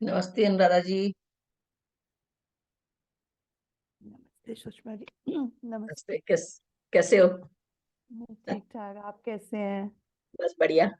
नमस्ते अनुराधा जी। नमस्ते सुषमा जी। नमस्ते। नमस्ते। कैसे हो? मैं ठीक ठाक, आप कैसे हैं? बस बढ़िया।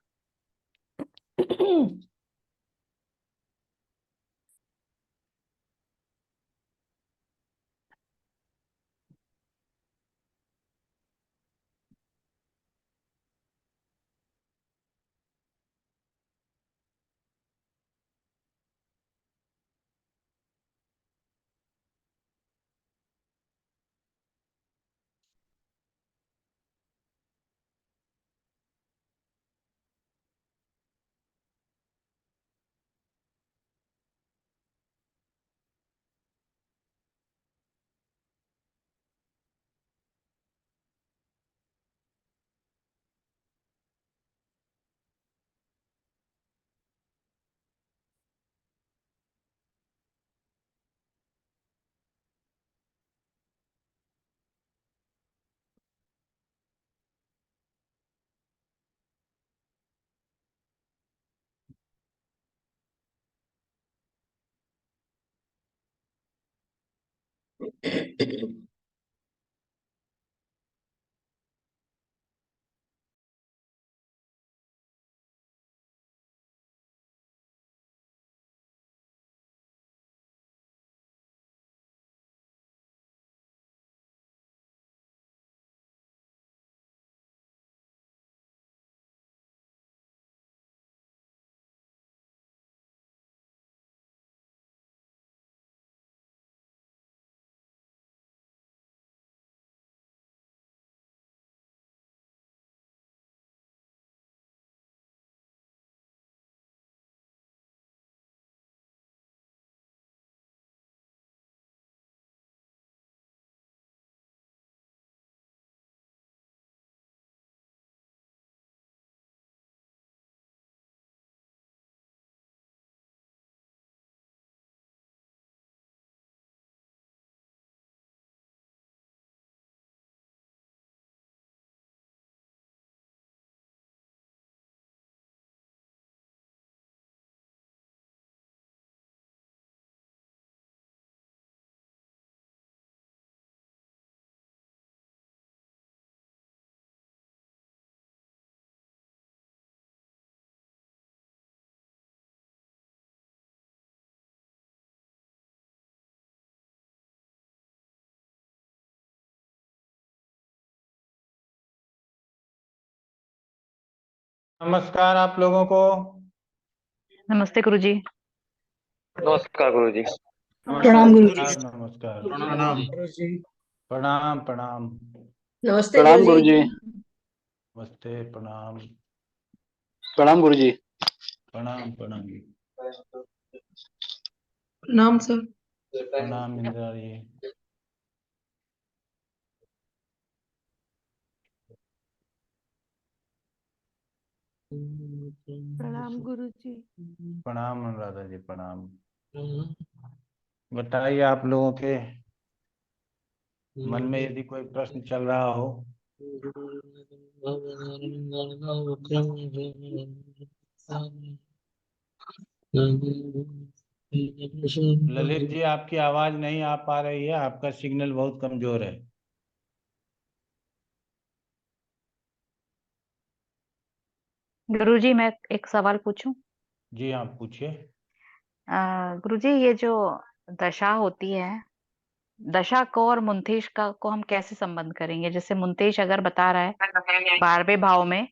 नमस्कार आप लोगों को। नमस्ते गुरुजी। नमस्कार गुरु जी। प्रणाम गुरु जी। नमस्कार। प्रणाम गुरुजी। प्रणाम प्रणाम। नमस्ते प्रणाम गुरुजी। गुरु जी। नमस्ते प्रणाम। प्रणाम गुरु जी। प्रणाम प्रणाम। प्रणाम सर। प्रणाम इंदिरा जी। प्रणाम गुरु जी। प्रणाम अनुराधा जी। प्रणाम। बताइए आप लोगों के मन में यदि कोई प्रश्न चल रहा हो। ललित जी आपकी आवाज नहीं आ पा रही है, आपका सिग्नल बहुत कमजोर है। गुरुजी मैं एक सवाल पूछूं? जी आप पूछिए। गुरुजी ये जो दशा होती है, दशा को और मुंतेश का को हम कैसे संबंध करेंगे? जैसे मुंतेश अगर बता रहा है 12वें भाव में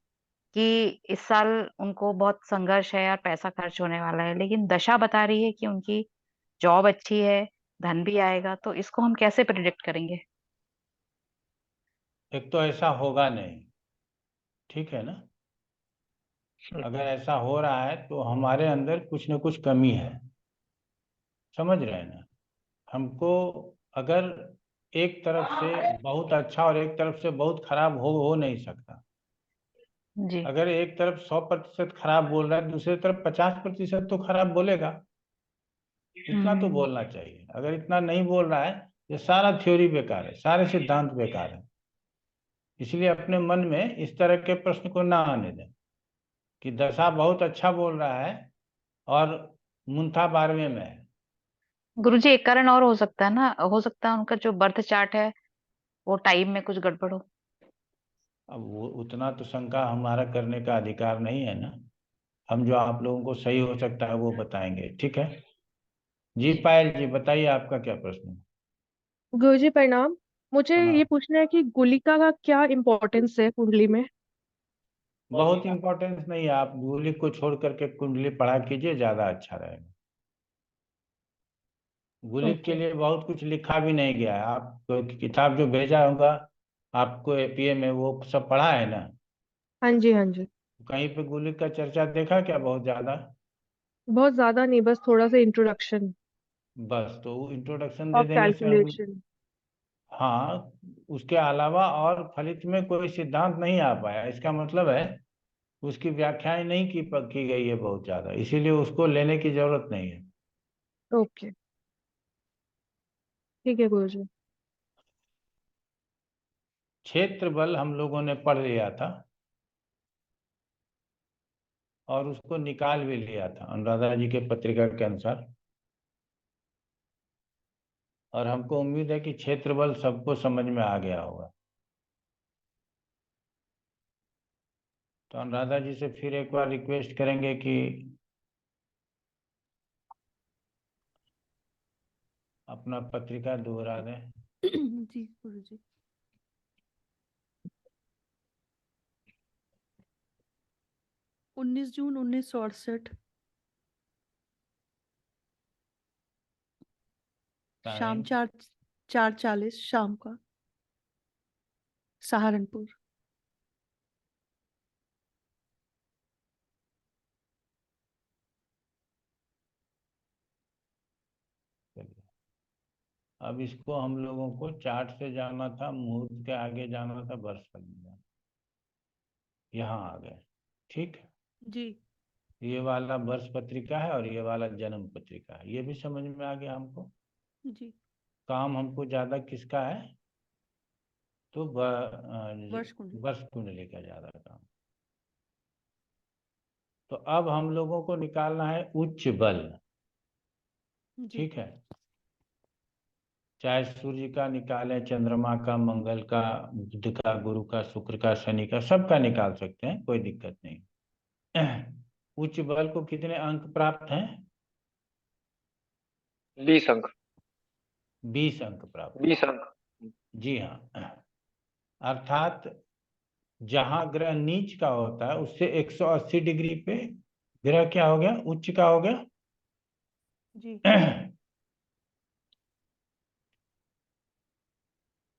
कि इस साल उनको बहुत संघर्ष है और पैसा खर्च होने वाला है, लेकिन दशा बता रही है कि उनकी जॉब अच्छी है, धन भी आएगा, तो इसको हम कैसे प्रिडिक्ट करेंगे? एक तो ऐसा होगा नहीं, ठीक है ना। अगर ऐसा हो रहा है तो हमारे अंदर कुछ न कुछ कमी है, समझ रहे हैं ना। हमको अगर एक तरफ से बहुत अच्छा और एक तरफ से बहुत खराब हो नहीं सकता। जी। अगर एक तरफ 100% खराब बोल रहा है, दूसरी तरफ 50% तो खराब बोलेगा। इतना तो बोलना चाहिए। अगर इतना नहीं बोल रहा है, ये सारा थ्योरी बेकार है, सारे सिद्धांत बेकार है। इसलिए अपने मन में इस तरह के प्रश्न को ना आने दें कि दशा बहुत अच्छा बोल रहा है और मुंथा 12वें में है। गुरुजी एक कारण और हो सकता है ना, हो सकता है उनका जो बर्थ चार्ट है वो टाइम में कुछ गड़बड़ हो। अब वो उतना तो शंका हमारा करने का अधिकार नहीं है ना। हम जो आप लोगों को सही हो सकता है वो बताएंगे, ठीक है। जी पायल जी बताइए, आपका क्या प्रश्न है? गुरुजी प्रणाम। मुझे ये प्रणाम। पूछना है कि गुलिका का क्या इम्पोर्टेंस है कुंडली में। बहुत इंपॉर्टेंस नहीं है, आप गुली को छोड़ करके कुंडली पढ़ा कीजिए, ज्यादा अच्छा रहेगा। गुलिक के ओके। लिए बहुत कुछ लिखा भी नहीं गया है, आप किताब जो भेजा होगा आपको एपीए में, वो सब पढ़ा है ना? हाँ जी, हाँ जी। कहीं पे गुलिक का चर्चा देखा क्या बहुत ज्यादा? बहुत ज्यादा नहीं, बस थोड़ा सा इंट्रोडक्शन बस तो इंट्रोडक्शन दे ऑफ देने से हम, कैलकुलेशन। हाँ, उसके अलावा और फलित में कोई सिद्धांत नहीं आ पाया, इसका मतलब है उसकी व्याख्याएं नहीं की गई है बहुत ज्यादा, इसीलिए उसको लेने की जरूरत नहीं है। ओके, ठीक है गुरुजी। क्षेत्र बल हम लोगों ने पढ़ लिया था और उसको निकाल भी लिया था अनुराधा जी के पत्रिका के अनुसार, और हमको उम्मीद है कि क्षेत्र बल सबको समझ में आ गया होगा। तो अनुराधा जी से फिर एक बार रिक्वेस्ट करेंगे कि अपना पत्रिका दोहरा दें। जी गुरुजी। 19 जून 1968 शाम टाइम 4:40 शाम का, सहारनपुर। अब इसको हम लोगों को चार्ट से जाना था, मुहूर्त के आगे जाना था, वर्ष पर नहीं जाना। यहाँ आ गए, ठीक। जी ये वाला वर्ष पत्रिका है और ये वाला जन्म पत्रिका है, ये भी समझ में आ गया हमको। जी। काम हमको ज्यादा किसका है? तो वर्ष कुंडली। वर्ष कुंडली का ज्यादा काम। तो अब हम लोगों को निकालना है उच्च बल, जी ठीक है। चाहे सूर्य का निकालें, चंद्रमा का, मंगल का, बुध का, गुरु का, शुक्र का, शनि का, सबका निकाल सकते हैं, कोई दिक्कत नहीं। उच्च बल को कितने अंक प्राप्त हैं? 20 अंक। 20 अंक प्राप्त। 20 अंक। जी हाँ, अर्थात जहां ग्रह नीच का होता है उससे 180 डिग्री पे ग्रह क्या हो गया? उच्च का हो गया। जी।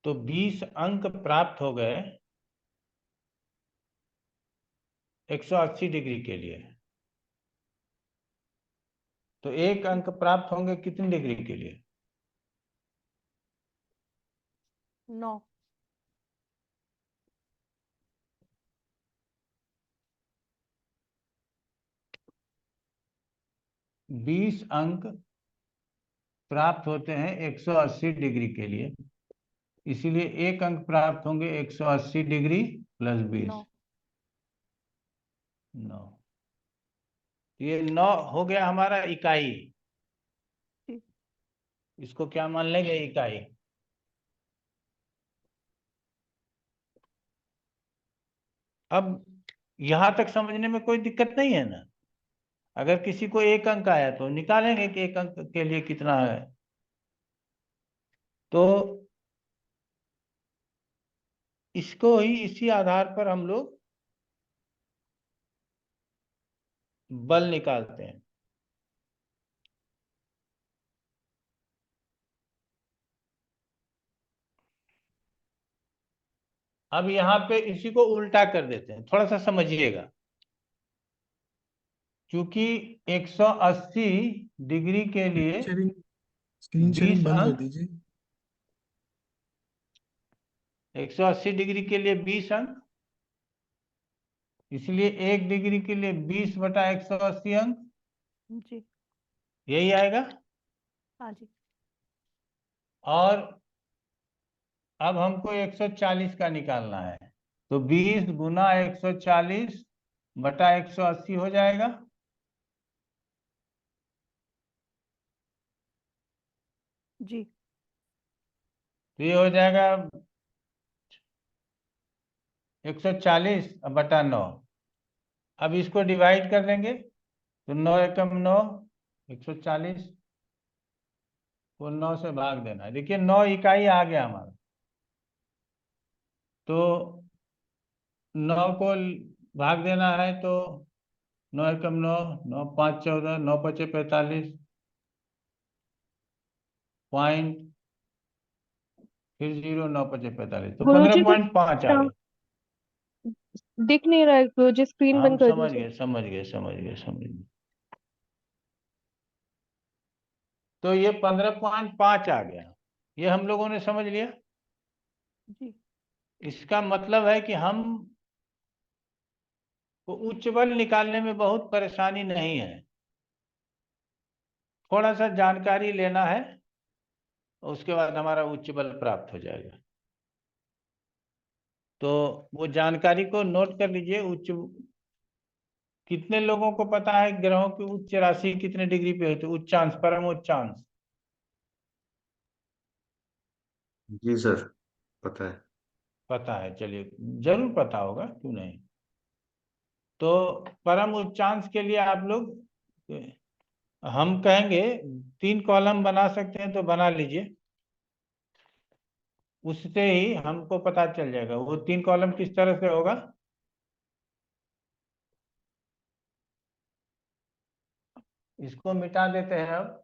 तो 20 अंक प्राप्त हो गए 180 डिग्री के लिए। तो एक अंक प्राप्त होंगे कितनी डिग्री के लिए? 9। 20 अंक प्राप्त होते हैं 180 डिग्री के लिए, इसीलिए एक अंक प्राप्त होंगे 180 डिग्री प्लस 20, 9। 9। ये 9 हो गया हमारा इकाई। जी। इसको क्या मान लेंगे? इकाई। अब यहां तक समझने में कोई दिक्कत नहीं है ना? अगर किसी को एक अंक आया तो निकालेंगे कि एक अंक के लिए कितना है। तो इसको ही, इसी आधार पर हम लोग बल निकालते हैं। अब यहाँ पे इसी को उल्टा कर देते हैं, थोड़ा सा समझिएगा। क्योंकि 180 डिग्री के लिए स्क्रीन शेयरिंग 20 बंद कर अंक, दीजिए। 180 डिग्री के लिए 20 अंक, इसलिए 1 डिग्री के लिए 20 बटा 180 अंक, जी। यही आएगा। हाँ जी। और अब हमको 140 का निकालना है, तो 20 गुना 140 बटा 180 हो जाएगा। जी तो ये हो जाएगा 140 बटा 9। अब इसको डिवाइड कर देंगे तो 9 एकम 9, 140 को 9 से भाग देना है। देखिए 9 इकाई आ गया हमारा। तो 9 को भाग देना है तो 9 एकम 9, 9 5 14, 9 5 45, पॉइंट, फिर 0, 9 5 45, तो गुरुजी कुछ 15.5 आ गया। दिख नहीं रहा है गुरुजी, स्क्रीन हम बंद कर समझ दीजिए। गए, समझ गए, समझ गए, समझ गए। तो ये 15.5 आ गया। ये हम लोगों ने समझ लिया। जी इसका मतलब है कि हम को उच्च बल निकालने में बहुत परेशानी नहीं है। थोड़ा सा जानकारी लेना है, उसके बाद हमारा उच्च बल प्राप्त हो जाएगा। तो वो जानकारी को नोट कर लीजिए। उच्च, कितने लोगों को पता है ग्रहों की उच्च राशि कितने डिग्री पे होती है? उच्चांश, परम उच्चांश। जी सर, पता है। पता है, चलिए, जरूर पता होगा, क्यों नहीं। तो परम उच्चांश के लिए आप लोग, हम कहेंगे 3 कॉलम बना सकते हैं तो बना लीजिए। उससे ही हमको पता चल जाएगा। वो 3 कॉलम किस तरह से होगा। इसको मिटा देते हैं अब।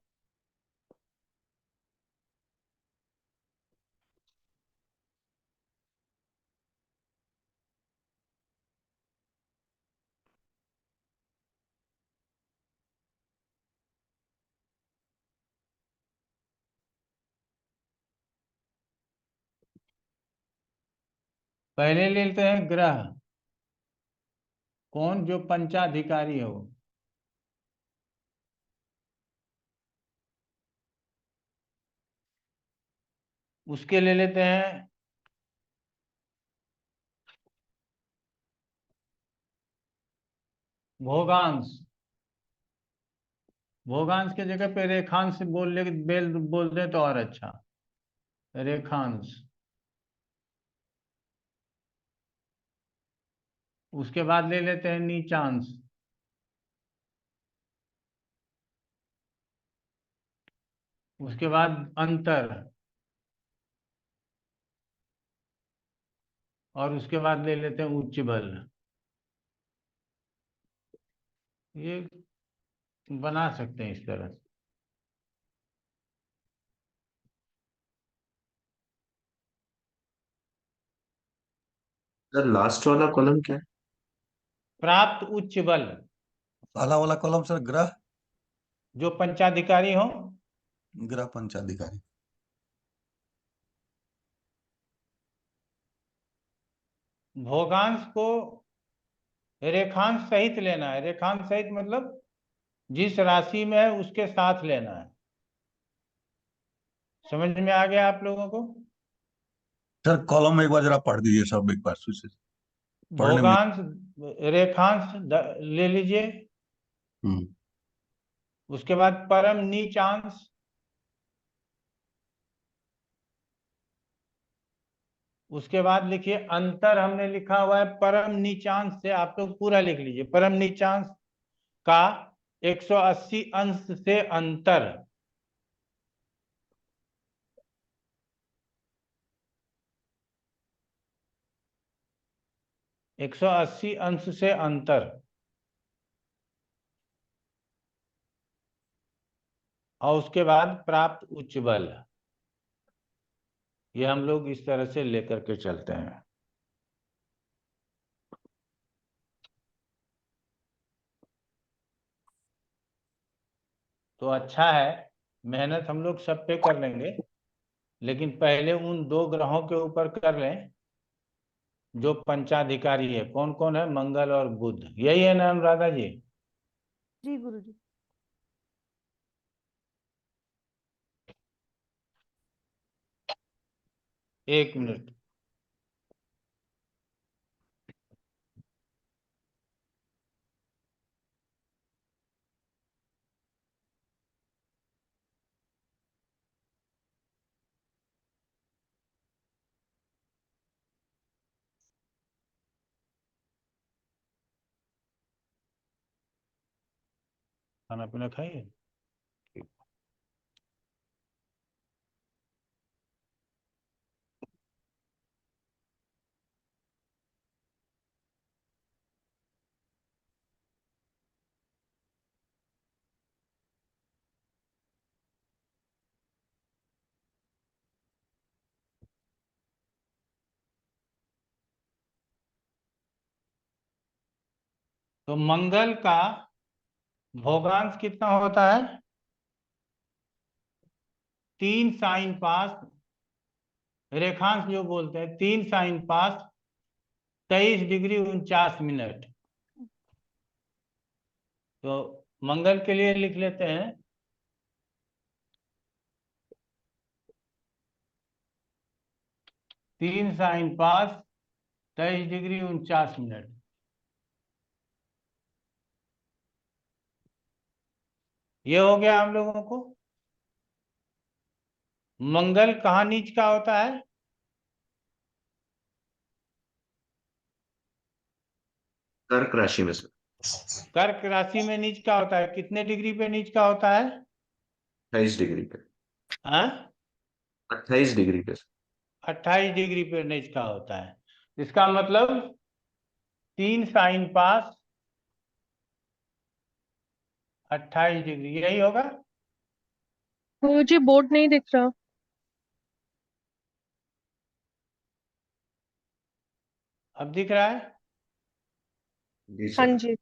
पहले लेते हैं ग्रह, कौन जो पंचाधिकारी हो। उसके ले लेते हैं भोगांश। भोगांश के जगह पे रेखांश बोल दे तो और अच्छा। रेखांश। उसके बाद ले लेते हैं नीचांश। उसके बाद अंतर, और उसके बाद ले लेते हैं उच्च बल। ये बना सकते हैं इस तरह से। सर लास्ट वाला कॉलम क्या है? प्राप्त उच्च बल, काला वाला कॉलम सर ग्रह, जो पंचाधिकारी हो। ग्रह पंचाधिकारी। भोगांश को रेखांश सहित लेना है। रेखांश सहित मतलब जिस राशि में है उसके साथ लेना है। समझ में आ गया आप लोगों को? सर कॉलम एक बार जरा पढ़ दीजिए सब एक बार फिर से, पढ़ने में। भोगांश, रेखांश ले लीजिए। हम्म। उसके बाद परम नीचांश। उसके बाद लिखिए अंतर। हमने लिखा हुआ है परम नीचांश से, आप लोग पूरा लिख लीजिए। परम नीचांश का 180 अंश से अंतर। एक सौ अस्सी अंश से अंतर। और उसके बाद प्राप्त उच्च बल। ये हम लोग इस तरह से लेकर के चलते हैं। तो अच्छा है, मेहनत हम लोग सब पे कर लेंगे, लेकिन पहले उन 2 ग्रहों के ऊपर कर लें जो पंचाधिकारी है। कौन कौन है? मंगल और बुध। यही है ना अनुराधा जी? जी गुरुजी। एक मिनट। खाना पीना खाइए। तो मंगल का भोगांश कितना होता है? 3 sin पास, रेखांश जो बोलते हैं 3 sin पास 23 डिग्री 49 मिनट। तो मंगल के लिए लिख लेते हैं 3 sin पास 23 डिग्री 49 मिनट। ये हो गया हम लोगों को। मंगल कहाँ नीच का होता है? कर्क राशि में सर। कर्क राशि में नीच का होता है। कितने डिग्री पे नीच का होता है? 28 डिग्री पे। हाँ, 28 डिग्री पे सर। 28 डिग्री पे नीच का होता है। इसका मतलब 3 sin पास 28 डिग्री, यही होगा। गुरुजी बोर्ड नहीं दिख रहा। अब दिख रहा है? जी हाँ सर। जी।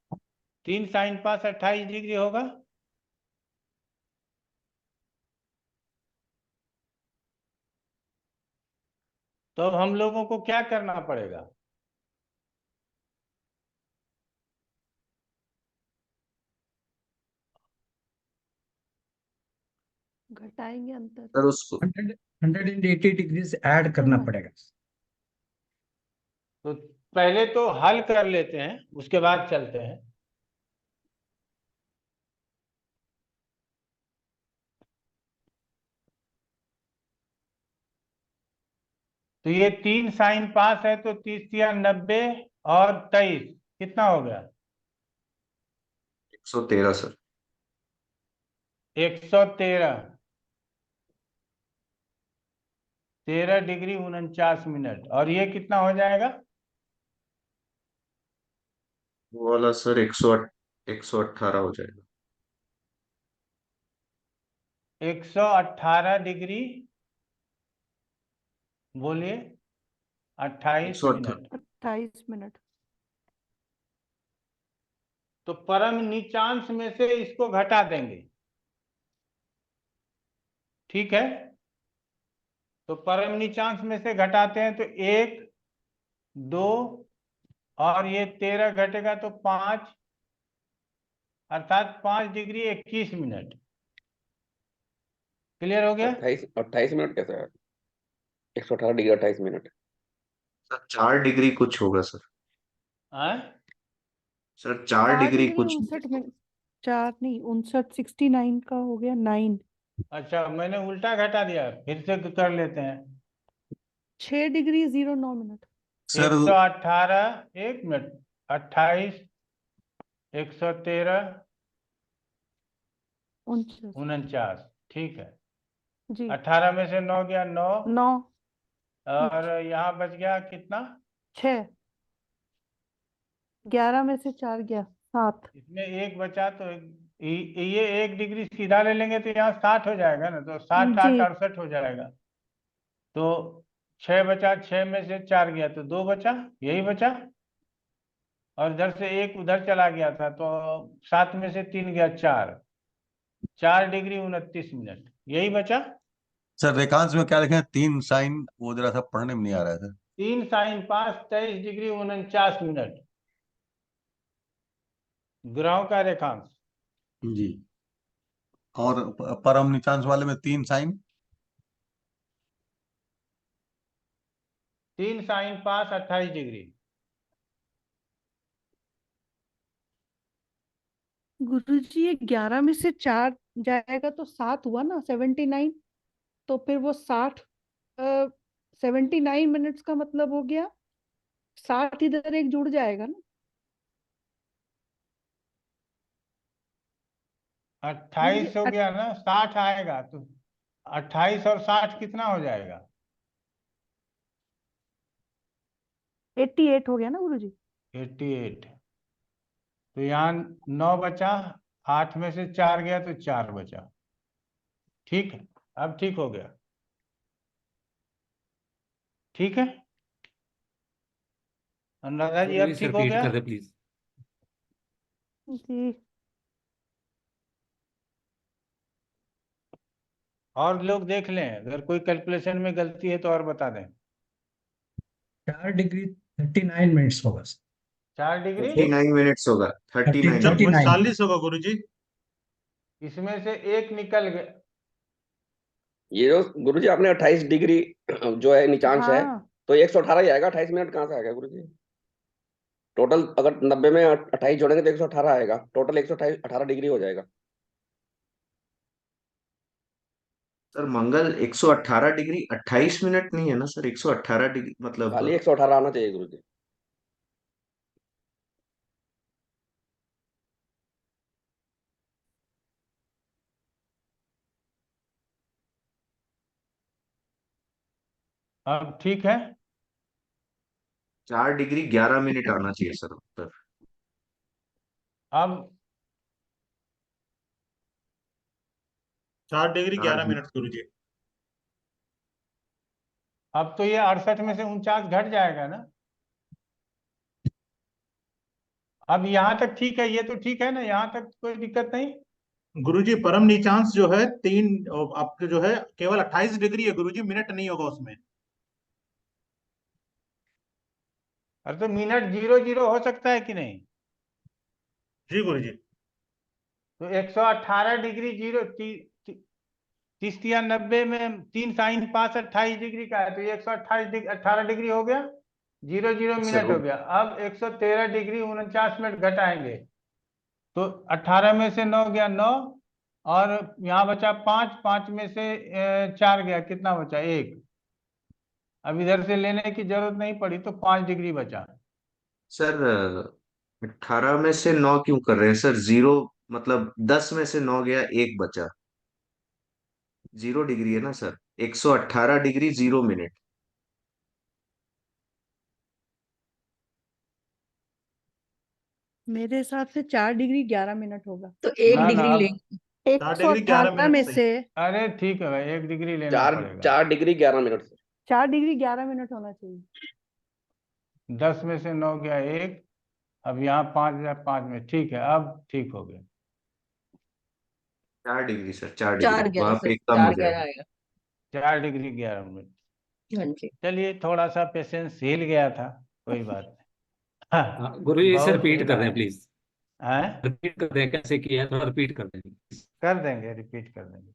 3 sin पास 28 डिग्री होगा। तो अब हम लोगों को क्या करना पड़ेगा? घटाएंगे अंतर। सर उसको 180 डिग्री से ऐड करना पड़ेगा। तो पहले तो हल कर लेते हैं, उसके बाद चलते हैं। तो ये 3 sin पास है, तो 30 90 और 23 कितना हो गया? 113 सर। 113, 13 degree 49 minute. और ये कितना हो जाएगा? वो वाला सर 118 हो जाएगा। 118 डिग्री, बोलिए, 28 118। मिनट। 28 मिनट। तो परम नीचांश में से इसको घटा देंगे, ठीक है? तो परम नीचांश में से घटाते हैं तो 1 2 और ये 13 घटेगा तो 5, अर्थात 5 डिग्री 21 मिनट। क्लियर हो गया? 28 28 मिनट कैसे है? 118 डिग्री 28 मिनट। सर 4 डिग्री कुछ होगा सर। हाँ, सर 4 4 डिग्री डिग्री कुछ। 59 मिनट। 4 नहीं 59, 69 का हो गया 9। अच्छा, मैंने उल्टा घटा दिया, फिर से कर लेते हैं। 6 डिग्री 09 मिनट। Sir 118, 1 minute, 28, 113, 49। 49, ठीक है। जी 18 में से 9 गया 9, 9। और यहाँ बच गया कितना? 6। 11 में से 4 गया 7। इसमें एक बचा, तो ये 1 डिग्री सीधा ले लेंगे तो यहाँ 60 हो जाएगा ना, तो 60 जी 8 68 हो जाएगा। तो 6 बचा, 6 में से 4 गया तो 2 बचा, यही बचा। और इधर से 1 उधर चला गया था, तो 7 में से 3 गया 4, 4 डिग्री 29 मिनट, यही बचा। सर रेखांश में क्या लिखे? 3 sin, वो जरा सा पढ़ने में नहीं आ रहा है सर। 3 sin पास 23 डिग्री 49 मिनट, ग्रहों का रेखांश। जी। और परम निचांश वाले में 3 sin। 3 sin पास 28 डिग्री। गुरुजी ये 11 में से 4 जाएगा तो 7 हुआ ना, 79। तो फिर वो 79 मिनट्स का मतलब हो गया 60 इधर एक जुड़ जाएगा ना। 28 गुरुजी हो गया ना, 60 आएगा तो 28 और 60 कितना हो जाएगा? 88 हो गया ना गुरुजी? 88। तो यहाँ 9 बचा, 8 में से 4 गया तो 4 बचा। ठीक है, अब ठीक हो गया। ठीक है अनुराधा जी, अब ठीक हो गया? कर दे प्लीज। जी। और लोग देख लें, अगर कोई कैलकुलेशन में गलती है तो और बता दें। 4 डिग्री 39 मिनट्स होगा। 4 डिग्री 39 मिनट्स होगा, 39 जब मिनट। 39 40 होगा गुरुजी। इसमें से एक निकल गया। ये जो गुरुजी आपने 28 डिग्री जो है नीचांश है, हाँ तो 118 ही आएगा। 28 मिनट कहाँ से आएगा गुरुजी? टोटल अगर 90 में 28 जोड़ेंगे तो 118 आएगा। टोटल 118 डिग्री हो जाएगा। सर मंगल 118 डिग्री 28 मिनट नहीं है ना सर, 118 डिग्री मतलब। खाली 118 आना चाहिए गुरुजी। अब ठीक है। 4 डिग्री 11 मिनट आना चाहिए सर उत्तर। अब 4 डिग्री चार 11 मिनट गुरुजी। अब तो ये 68 में से 49 घट जाएगा ना। अब यहाँ तक ठीक है, ये तो ठीक है ना, यहाँ तक कोई दिक्कत नहीं। गुरुजी परम नीचांश जो है 3, आपके जो है केवल 28 डिग्री है गुरुजी, मिनट नहीं होगा उसमें। अरे तो मिनट 00 हो सकता है कि नहीं? जी गुरुजी। तो 118 डिग्री 30 या 90 में 3 साइन 5 28 डिग्री का है, तो ये 128 18 डिग्री हो गया, 00 सर मिनट हो गया। अब 113 डिग्री 49 मिनट घटाएंगे, तो 18 में से 9 गया 9, और यहाँ बचा 5, 5 में से 4 गया, कितना बचा? 1। अब इधर से लेने की जरूरत नहीं पड़ी, तो 5 डिग्री बचा। सर 18 में से 9 क्यों कर रहे हैं सर? जीरो मतलब 10 में से 9 गया, एक बचा। 0 डिग्री है ना सर, 118 डिग्री 0 मिनट। मेरे हिसाब से 4 डिग्री 11 मिनट होगा। तो एक ना ना, डिग्री अब लेंगे। 4 डिग्री 11 118 मिनट में सही। से अरे ठीक है भाई, 1 डिग्री लेना चार पड़ेगा। 4 डिग्री 11 मिनट से। 4 डिग्री 11 मिनट होना चाहिए। 10 में से 9 गया 1, अब यहाँ 5 या 5 में, ठीक है, अब ठीक हो गया। 4 डिग्री सर, 4 डिग्री 4 11 वहां सर, पे कम हो 4 11 जाएगा। आएगा। 4 डिग्री 11 मिनट। हाँ जी। चलिए, थोड़ा सा पेशेंस हिल गया था, कोई बात नहीं। हाँ, गुरुजी इसे बहुत रिपीट हिला कर दें है। प्लीज। हैं? रिपीट कर दें कैसे किया है, थोड़ा रिपीट कर दें। कर देंगे, रिपीट कर देंगे।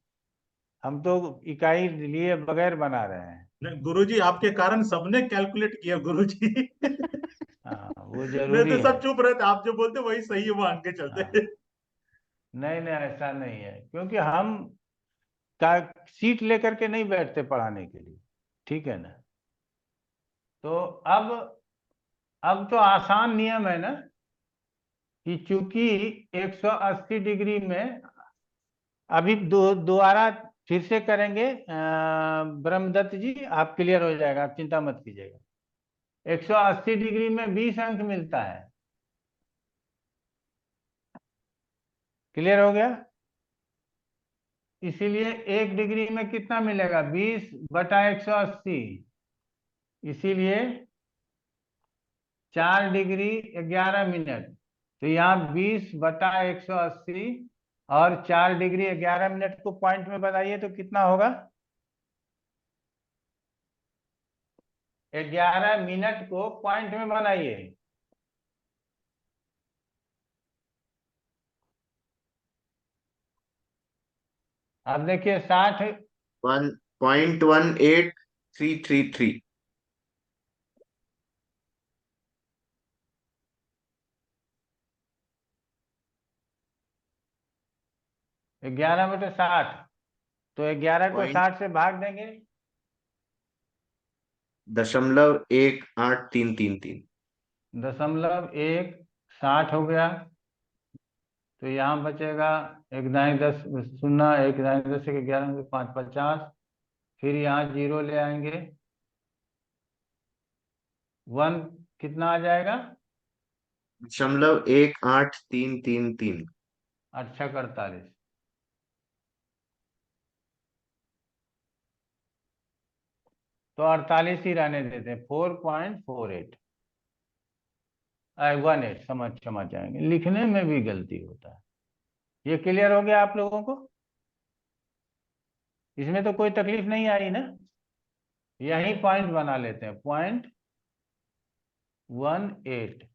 हम तो इकाई लिए बगैर बना रहे हैं। गुरुजी आपके कारण सबने कैलकुलेट किया गुरुजी। हाँ, वो मैं जरूरी तो है। सब चुप रहे थे, आप जो बोलते वही सही है, वो आगे के चलते। हाँ, नहीं नहीं, ऐसा नहीं है, क्योंकि हम का सीट लेकर के नहीं बैठते पढ़ाने के लिए। ठीक है ना? तो अब तो आसान नियम है ना, कि चूंकि 180 डिग्री में, अभी दोबारा फिर से करेंगे, ब्रह्मदत्त जी, आप क्लियर हो जाएगा, आप चिंता मत कीजिएगा। 180 डिग्री में 20 अंक मिलता है। क्लियर हो गया? इसीलिए 1 डिग्री में कितना मिलेगा? 20/180। इसीलिए 4 डिग्री 11 मिनट। तो यहाँ 20/180, और 4 डिग्री 11 मिनट को पॉइंट में बताइए तो कितना होगा? 11 मिनट को पॉइंट में बनाइए। अब देखिए 60, 1.18333। 11 में तो 60, तो 11 को पॉइंट 60 से भाग देंगे। 0.18333। 0.1 60 हो गया, तो यहाँ बचेगा एक दाएं 10 शून्य, एक दाएं 10 के 11 5 50, फिर यहाँ 0 ले आएंगे, 1 कितना आ जाएगा? 0.1833 अच्छा 48, तो 48 ही रहने देते हैं, 4.48 18, समझ जाएंगे, लिखने में भी गलती होता है। ये क्लियर हो गया आप लोगों को? इसमें तो कोई तकलीफ नहीं आई ना? यही पॉइंट बना लेते हैं, 0.18।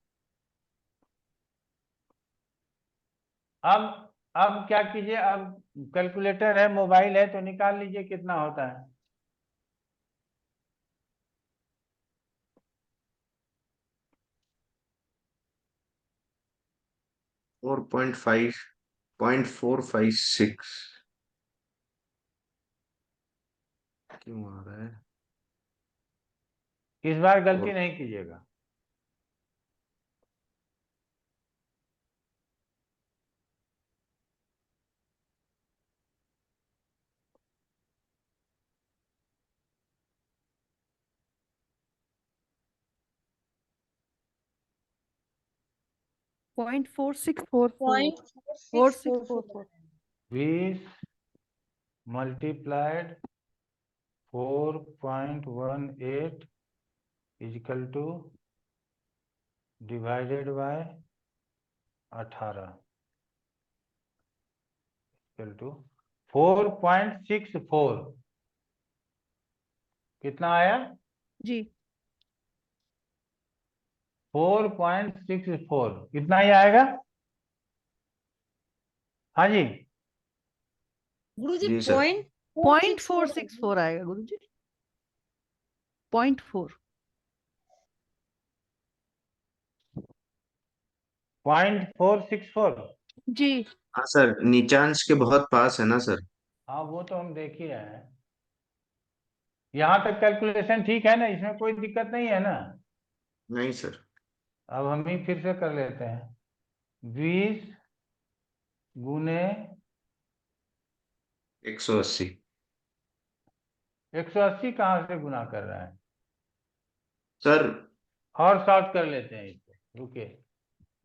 अब क्या कीजिए, अब कैलकुलेटर है, मोबाइल है, तो निकाल लीजिए कितना होता है। 4.456 क्यों आ रहा है? इस बार गलती और नहीं कीजिएगा। Point 4644 4644 20 multiplied 4.18 equal to divided by 18 equal to 4.64। कितना आया? जी 4.64 कितना ही आएगा? हाँ जी, गुरुजी जी सर। पॉइंट 464 आएगा गुरुजी, 0.4 0.464। जी। हाँ सर, नीचांश के बहुत पास है ना सर। हाँ वो तो हम देख ही रहे हैं। यहाँ तक कैलकुलेशन ठीक है ना? इसमें कोई दिक्कत नहीं है ना? नहीं सर। अब हम ही फिर से कर लेते हैं, 20 गुने 180। 180 कहाँ से गुना कर रहा है? सर और शॉर्ट कर लेते हैं इसको, रुके,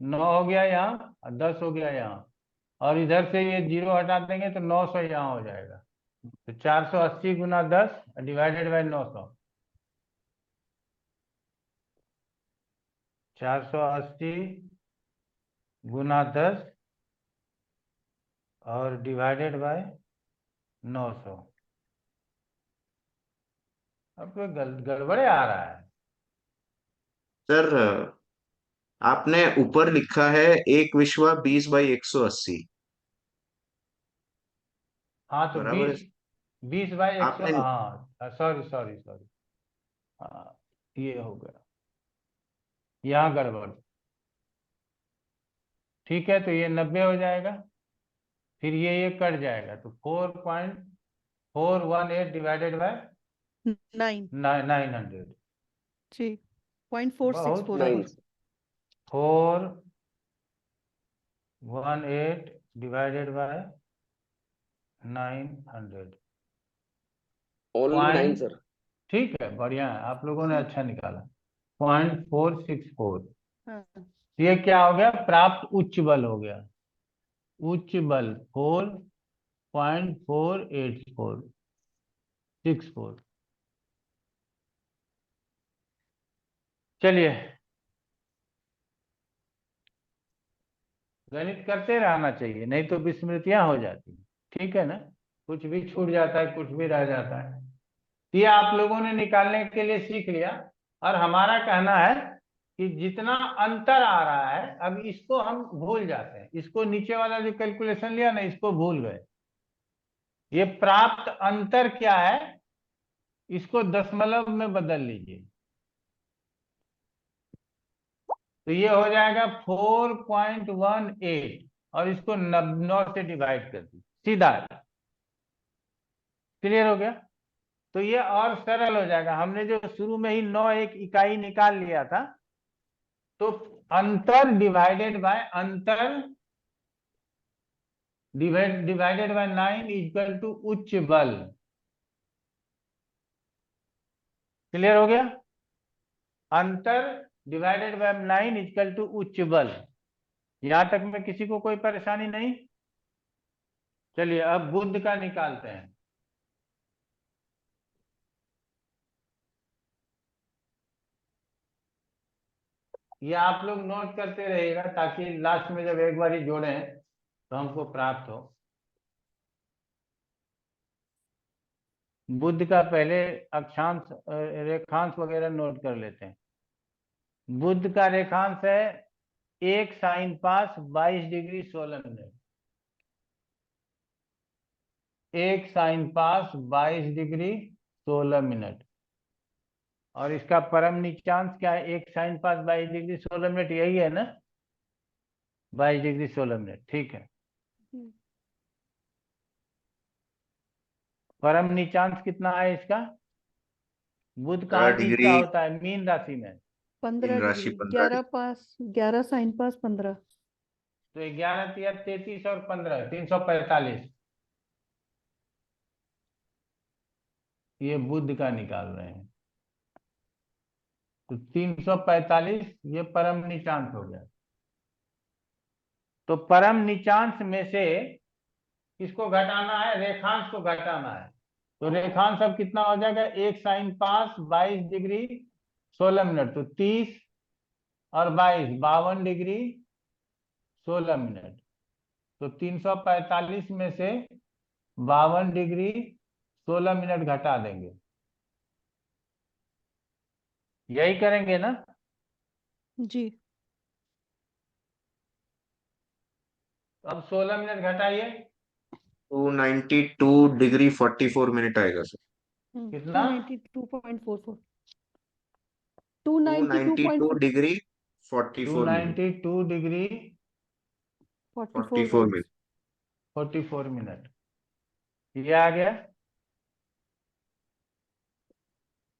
9 हो गया यहाँ और 10 हो गया यहाँ, और इधर से ये 0 हटा देंगे तो 900 यहाँ हो जाएगा। तो 480 गुना 10 डिवाइडेड बाई 900, 480 गुना 10 और डिवाइडेड बाय 900। अब कोई गड़बड़े आ रहा है। सर आपने ऊपर लिखा है एक विश्वा 20/180, हाँ तो बराबर है? 20 बाई 100, आपने हाँ सॉरी, हाँ ये हो गया, यहाँ गड़बड़। ठीक है, तो ये 90 हो जाएगा, फिर ये कट जाएगा, तो 4.418 डिवाइडेड बाय 9 900। जी बहुत 0.464 9 आएगा। 418 divided by 900 only 9 point. Sir. ठीक है, बढ़िया है, आप लोगों ने अच्छा निकाला, 0.464। हाँ ये क्या हो गया? प्राप्त उच्च बल हो गया, उच्च बल 4.48464। चलिए, गणित करते रहना चाहिए, नहीं तो विस्मृतियां हो जाती हैं। ठीक है ना? कुछ भी छूट जाता है, कुछ भी रह जाता है। ये आप लोगों ने निकालने के लिए सीख लिया, और हमारा कहना है कि जितना अंतर आ रहा है, अब इसको हम भूल जाते हैं, इसको नीचे वाला जो कैलकुलेशन लिया ना, इसको भूल गए। ये प्राप्त अंतर क्या है, इसको दशमलव में बदल लीजिए, तो ये हो जाएगा 4.18, और इसको 9 से डिवाइड कर दी, सीधा। क्लियर हो गया? तो ये और सरल हो जाएगा। हमने जो शुरू में ही 9 एक इकाई निकाल लिया था, तो अंतर डिवाइडेड बाय अंतर डिवाइडेड बाय 9 इक्वल टू उच्च बल। क्लियर हो गया? अंतर डिवाइडेड बाय 9 इक्वल टू उच्च बल। यहां तक में किसी को कोई परेशानी नहीं? चलिए अब बुद्ध का निकालते हैं। ये आप लोग नोट करते रहिएगा ताकि लास्ट में जब एक बार ही जोड़ें तो हमको प्राप्त हो। बुद्ध का पहले अक्षांश रेखांश वगैरह नोट कर लेते हैं। बुद्ध का रेखांश है 1 साइन पास 22 डिग्री 16 मिनट। 1 साइन पास 22 डिग्री 16 मिनट। और इसका परम नीचांश क्या है? 1 साइन पास 22 डिग्री 16 मिनट, यही है ना? 22 डिग्री 16 मिनट, ठीक है। परम नीचांश कितना है इसका? बुध कहाँ दिखता डिग्री होता है? मीन राशि में। 15 राशि डिग्री, 15 11 पास, 11 साइन पास 15। तो 11 तिया 33 और 15 345। ये बुध का निकाल रहे हैं तो 345 ये परम नीचांश हो गया। तो परम नीचांश में से किसको घटाना है? रेखांश को घटाना है। तो रेखांश अब कितना हो जाएगा? 1 साइन पास 22 डिग्री 16 मिनट, तो 30 और 22 52 डिग्री 16 मिनट। तो 345 में से 52 डिग्री 16 मिनट घटा देंगे। यही करेंगे ना? जी। अब 16 मिनट घटाइए। 292 डिग्री 44 मिनट आएगा सर। कितना? 292.44। 292 292.44 degree 44 minute 292 degree 44 minute 44 minute. ये आ गया।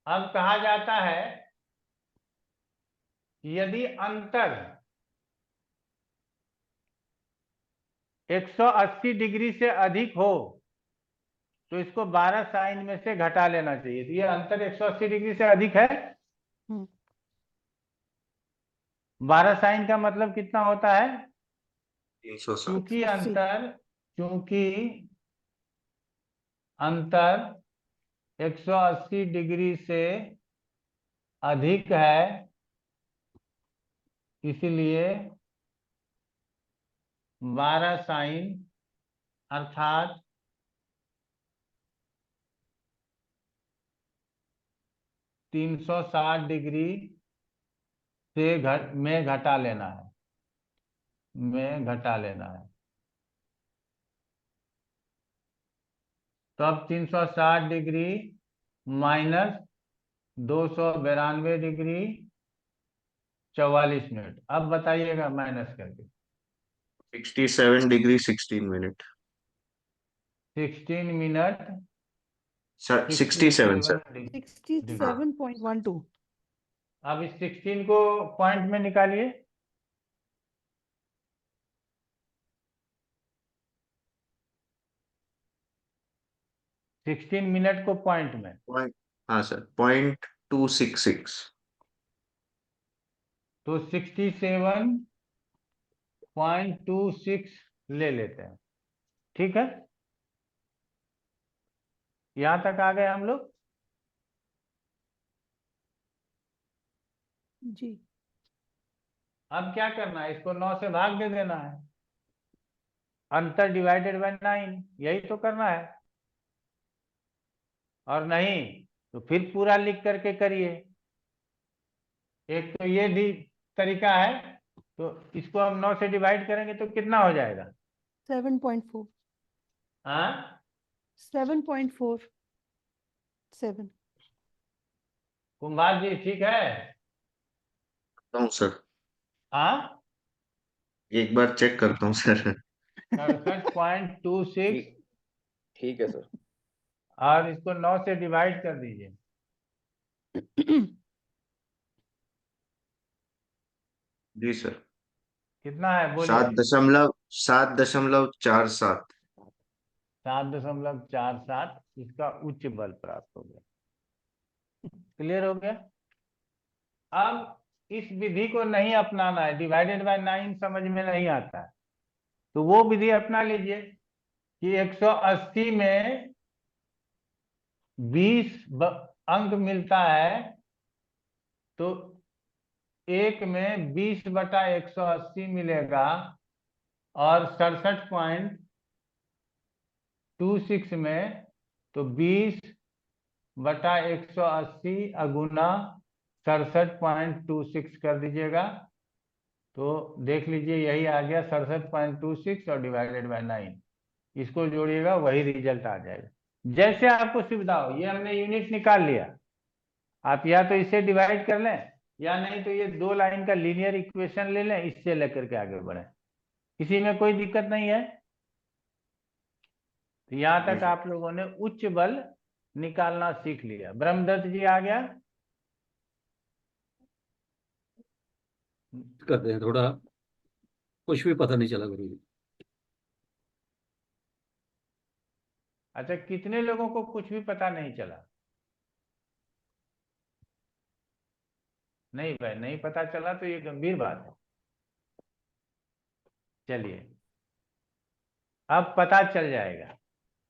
अब कहा जाता है यदि अंतर 180 डिग्री से अधिक हो तो इसको 12 साइन में से घटा लेना चाहिए। तो ये अंतर 180 डिग्री से अधिक है। 12 साइन का मतलब कितना होता है? 360 क्योंकि अंतर 180 डिग्री से अधिक है, इसलिए 12 साइन अर्थात 360 डिग्री से में घटा लेना है, तो अब 360 डिग्री माइनस 292 डिग्री 44 मिनट। अब बताइएगा माइनस करके। 67 degree 16 minute 16 minute sir 67 sir 67.12। अब इस 16 को पॉइंट में निकालिए। सिक्सटीन मिनट को पॉइंट में, हाँ सर 0.266 तो 67.26 ले लेते हैं। ठीक है, यहां तक आ गए हम लोग। जी। अब क्या करना है? इसको 9 से भाग दे देना है। अंतर डिवाइडेड बाय 9, यही तो करना है। और नहीं तो फिर पूरा लिख करके करिए। एक तो ये भी तरीका है, तो इसको हम 9 से डिवाइड करेंगे तो कितना हो जाएगा? 7.4। हाँ 7.47। कुंभार जी ठीक है? हूँ सर हाँ एक बार चेक करता हूँ सर 67.26 ठीक है सर। और इसको 9 से डिवाइड कर दीजिए। जी सर कितना है बोलिए? 7.7 7.47। 7.47 इसका उच्च बल प्राप्त हो गया। क्लियर हो गया? अब इस विधि को नहीं अपनाना है, डिवाइडेड बाय 9 समझ में नहीं आता है, तो वो विधि अपना लीजिए कि 180 में 20 अंक मिलता है, तो एक में 20/180 मिलेगा और 67.26 में तो 20/180 अगुना 67.26 कर दीजिएगा, तो देख लीजिए यही आ गया 67.26 और डिवाइडेड बाय 9, इसको जोड़िएगा वही रिजल्ट आ जाएगा। जैसे आपको सुविधा हो, ये हमने यूनिट निकाल लिया, आप या तो इसे डिवाइड कर लें या नहीं तो ये 2 लाइन का लीनियर इक्वेशन ले लें, इससे लेकर के आगे बढ़े, इसी में कोई दिक्कत नहीं है। तो यहाँ तक आप लोगों ने उच्च बल निकालना सीख लिया। ब्रह्मदत्त जी आ गया? करते हैं थोड़ा, कुछ भी पता नहीं चला गुरु जी। अच्छा, कितने लोगों को कुछ भी पता नहीं चला? नहीं भाई, नहीं पता चला तो ये गंभीर बात है। चलिए, अब पता चल जाएगा।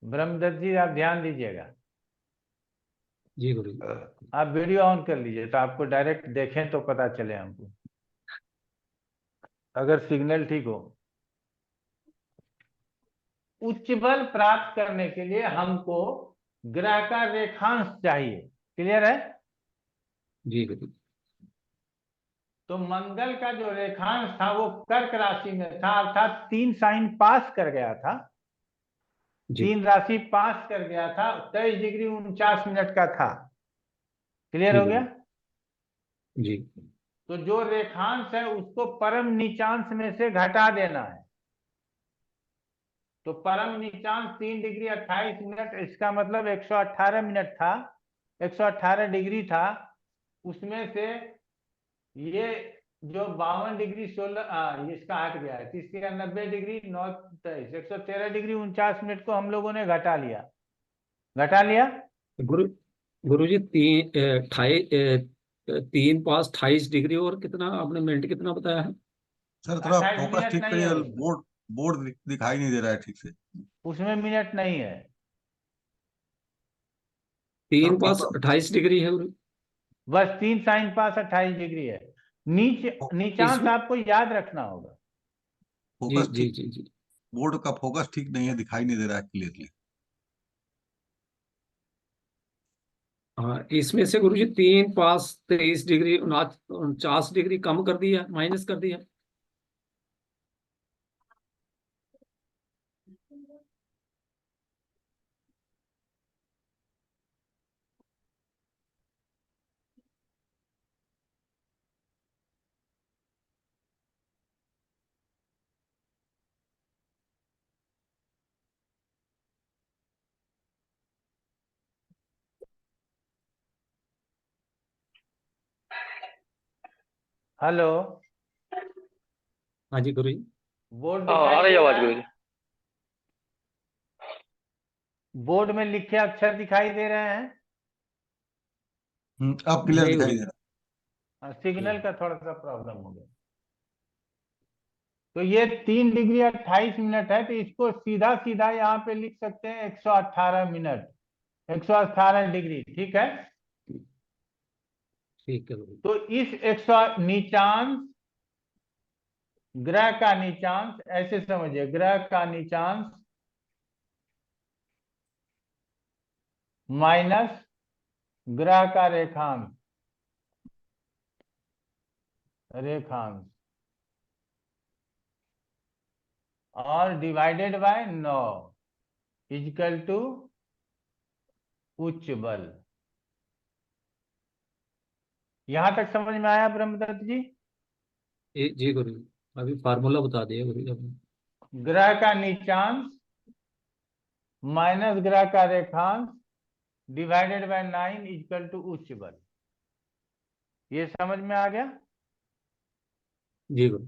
ब्रह्मदत्त जी आप ध्यान दीजिएगा, जी गुरु जी। आप वीडियो ऑन कर लीजिए तो आपको डायरेक्ट देखें तो पता चले हमको, अगर सिग्नल ठीक हो। उच्च बल प्राप्त करने के लिए हमको ग्रह का रेखांश चाहिए। क्लियर है? जी गुरु जी। तो मंगल का जो रेखांश था वो कर्क राशि में था, अर्थात 3 साइन पास कर गया था, जी 3 राशि पास कर गया था, 23 डिग्री 49 मिनट का था। क्लियर जी हो गुरु गया? जी। तो जो रेखांश है उसको परम नीचांश में से घटा देना है। तो परम नीचांश 3 डिग्री 28 मिनट, इसका मतलब 118 मिनट था, 118 डिग्री था, उसमें से ये जो 52 डिग्री 16 इसका हट गया है, तीसरी का 90 डिग्री 9 23 113 डिग्री 49 मिनट को हम लोगों ने घटा लिया। घटा लिया? गुरु गुरु जी 3 पास 28 डिग्री और कितना आपने मिनट कितना बताया है? सर थोड़ा 28 फोकस मिनट ठीक नहीं करिए, है उसमें, बोर्ड बोर्ड दिखाई नहीं दे रहा है ठीक से। उसमें मिनट नहीं है। 3 पास 28 डिग्री है गुरु। बस 3 साइन पास 28 डिग्री है। नीचांश इसमें आपको याद रखना होगा। जी फोकस जी ठीक, जी जी। बोर्ड का फोकस ठीक नहीं है, दिखाई नहीं दे रहा है क्लियरली। हाँ, इसमें से गुरु जी 3 पास 23 डिग्री 49 डिग्री कम कर दिया, माइनस कर दिया। हेलो, हाँ जी गुरु जी। बोर्ड दिखाई दे रहा है? बोर्ड में लिखे अक्षर दिखाई दे रहे हैं? अब क्लियर नहीं दिखाई गुरु दे रहा सिग्नल का थोड़ा सा प्रॉब्लम हो गया। तो ये 3 डिग्री 28 मिनट है, तो इसको सीधा सीधा यहाँ पे लिख सकते हैं 118 मिनट, 118 डिग्री। ठीक है? ठीक है गुरु जी। तो इस 100 नीचांश, ग्रह का नीचांश ऐसे समझिए, ग्रह का नीचांश माइनस ग्रह का रेखांश, रेखांश और डिवाइडेड बाय 9 इक्वल टू उच्च बल। यहां तक समझ में आया ब्रह्मदत्त जी? जी गुरु जी। अभी फार्मूला बता दिया गुरु जी आपने। ग्रह का नीचांश माइनस ग्रह का रेखांश डिवाइडेड बाय 9 इक्वल टू उच्च बल। ये समझ में आ गया? जी गुरु।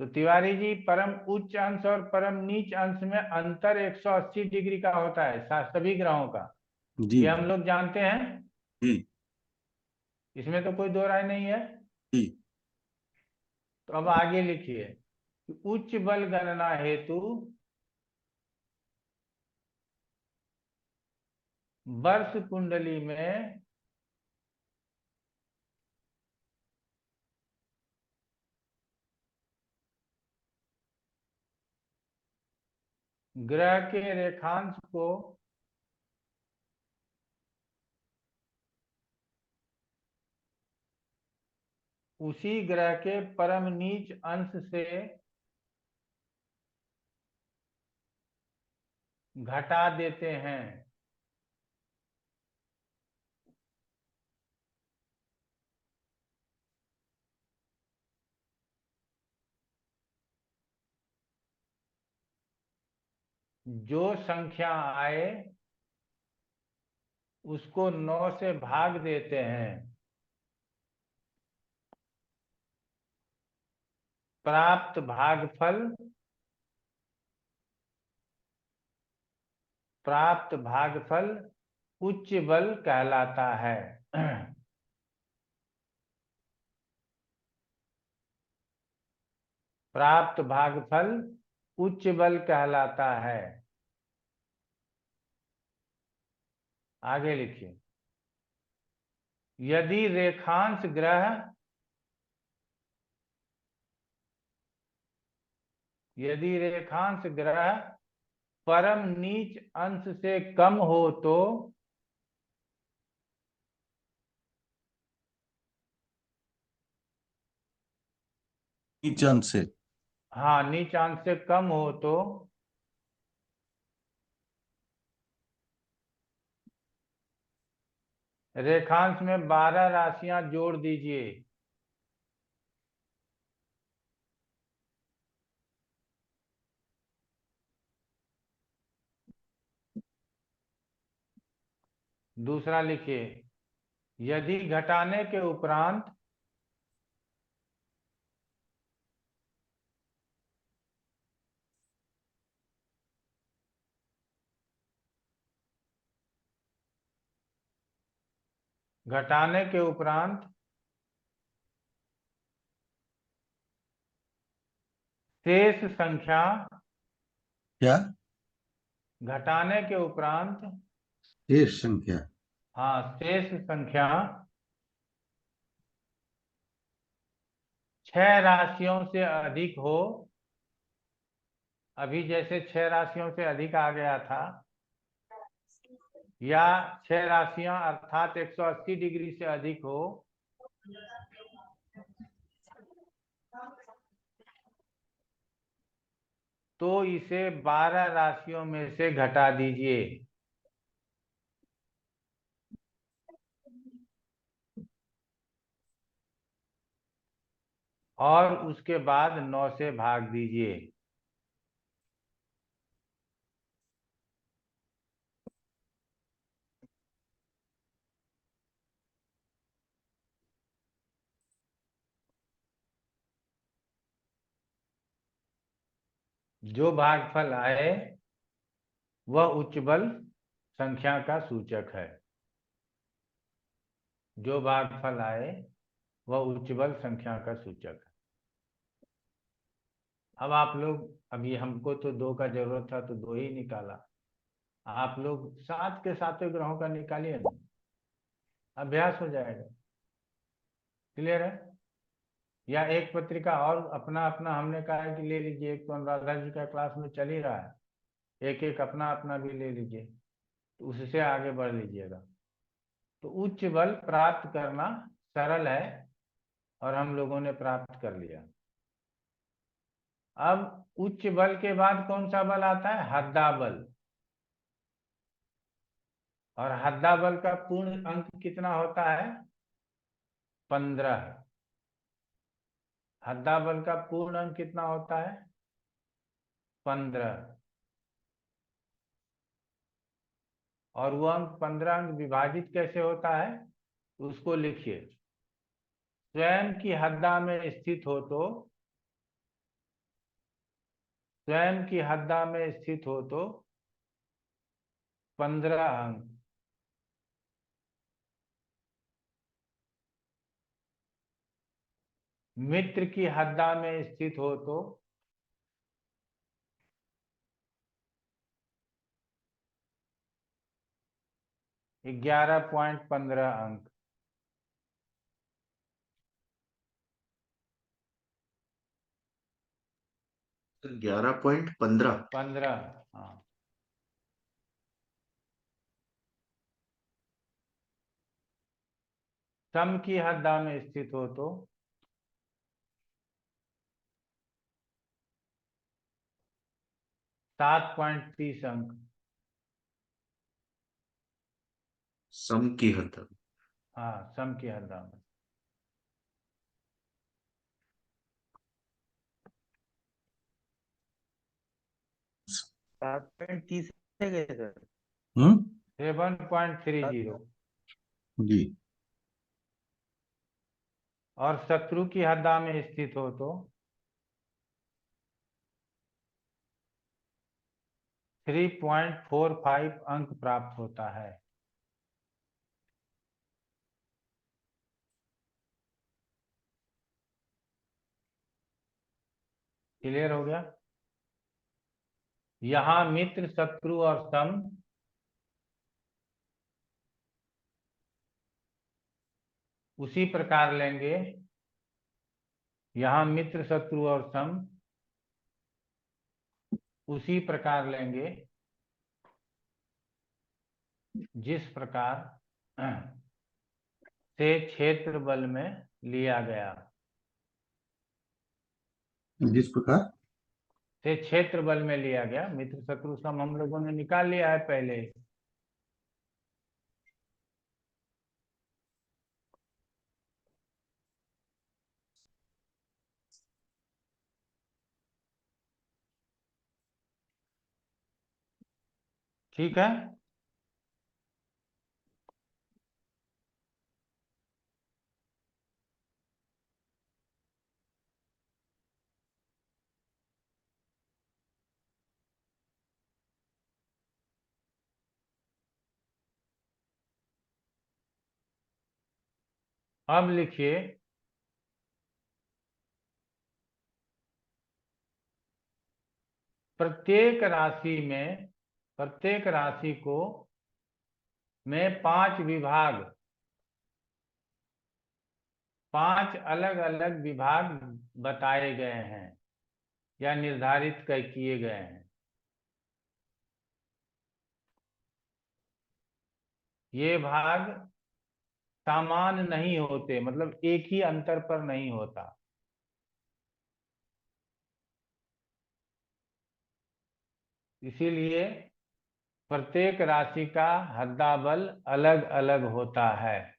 तो तिवारी जी, परम उच्च अंश और परम नीच अंश में अंतर 180 डिग्री का होता है सभी ग्रहों का। जी ये हम लोग जानते हैं, जी इसमें तो कोई दो राय नहीं है। जी। तो अब आगे लिखिए कि उच्च बल गणना हेतु वर्ष कुंडली में ग्रह के रेखांश को उसी ग्रह के परम नीच अंश से घटा देते हैं। जो संख्या आए उसको 9 से भाग देते हैं। प्राप्त भागफल उच्च बल कहलाता है। प्राप्त भागफल उच्च बल कहलाता है। आगे लिखिए, यदि रेखांश ग्रह परम नीच अंश से कम हो तो नीच अंश से। हाँ, नीच अंश से कम हो तो रेखांश में 12 राशियां जोड़ दीजिए। दूसरा लिखिए, यदि घटाने के उपरांत शेष संख्या क्या? घटाने के उपरांत शेष संख्या। हाँ, शेष संख्या 6 राशियों से अधिक हो। अभी जैसे 6 राशियों से अधिक आ गया था, या 6 राशियां अर्थात 180 डिग्री से अधिक हो, तो इसे 12 राशियों में से घटा दीजिए और उसके बाद 9 से भाग दीजिए। जो भागफल आए वह उच्च बल संख्या का सूचक है। जो भागफल आए वह उच्च बल संख्या का सूचक है। अब आप लोग, अभी हमको तो 2 का जरूरत था तो 2 ही निकाला। आप लोग 7 के 7 ग्रहों का निकालिए ना, अभ्यास हो जाएगा। क्लियर है? या एक पत्रिका और अपना अपना हमने कहा है कि ले लीजिए, एक तो अनुराधा जी का क्लास में चल ही रहा है, एक एक अपना अपना भी ले लीजिए, तो उससे आगे बढ़ लीजिएगा। तो उच्च बल प्राप्त करना सरल है और हम लोगों ने प्राप्त कर लिया। अब उच्च बल के बाद कौन सा बल आता है? हद्दा बल। और हद्दा बल का पूर्ण अंक कितना होता है? 15। हद्दा बल का पूर्ण अंक कितना होता है? 15। और वो अंक 15 अंक विभाजित कैसे होता है? उसको लिखिए। स्वयं की हद्दा में स्थित हो तो स्वयं की हद्दा में स्थित हो तो 15 अंक, मित्र की हद्दा में स्थित हो तो 11.15 अंक, 11.15। 15, हाँ। सम की हद्दा में स्थित हो तो 7.30 अंक, सम की हद। हाँ, सम की हद्दा में। सात पॉइंट तीस है क्या सर? 7.30। जी। और शत्रु की हद्दा में स्थित हो तो 3.45 अंक प्राप्त होता है। क्लियर हो गया? यहाँ मित्र, शत्रु और सम उसी प्रकार लेंगे। यहाँ मित्र, शत्रु और सम उसी प्रकार लेंगे जिस प्रकार से क्षेत्र बल में लिया गया। जिस प्रकार से क्षेत्र बल में लिया गया। मित्र, शत्रु, सम हम लोगों ने निकाल लिया है पहले। ठीक है। अब लिखिए प्रत्येक राशि में, प्रत्येक राशि को में 5 विभाग, 5 अलग अलग विभाग बताए गए हैं या निर्धारित किए गए हैं। ये भाग समान नहीं होते, मतलब एक ही अंतर पर नहीं होता। इसीलिए प्रत्येक राशि का हद्दा बल अलग अलग होता है।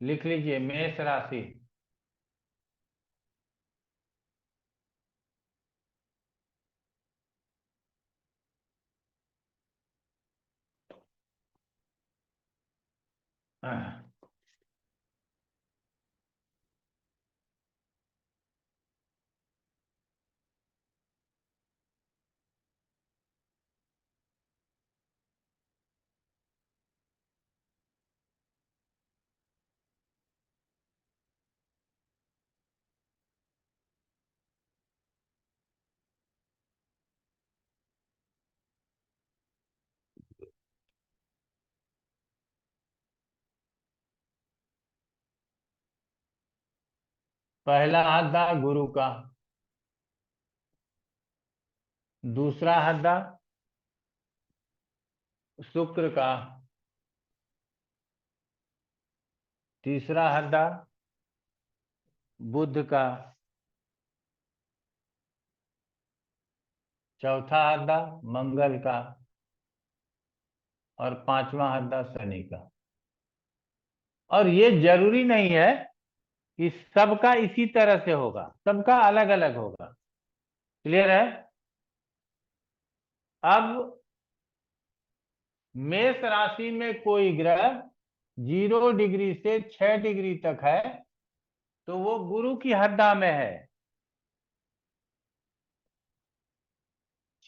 लिख लीजिए मेष राशि, पहला हद्दा गुरु का, दूसरा हद्दा शुक्र का, तीसरा हद्दा बुध का, चौथा हद्दा मंगल का और पांचवा हद्दा शनि का। और ये जरूरी नहीं है कि सबका इसी तरह से होगा, सबका अलग अलग होगा। क्लियर है? अब मेष राशि में कोई ग्रह 0 डिग्री से 6 डिग्री तक है तो वो गुरु की हद्दा में है।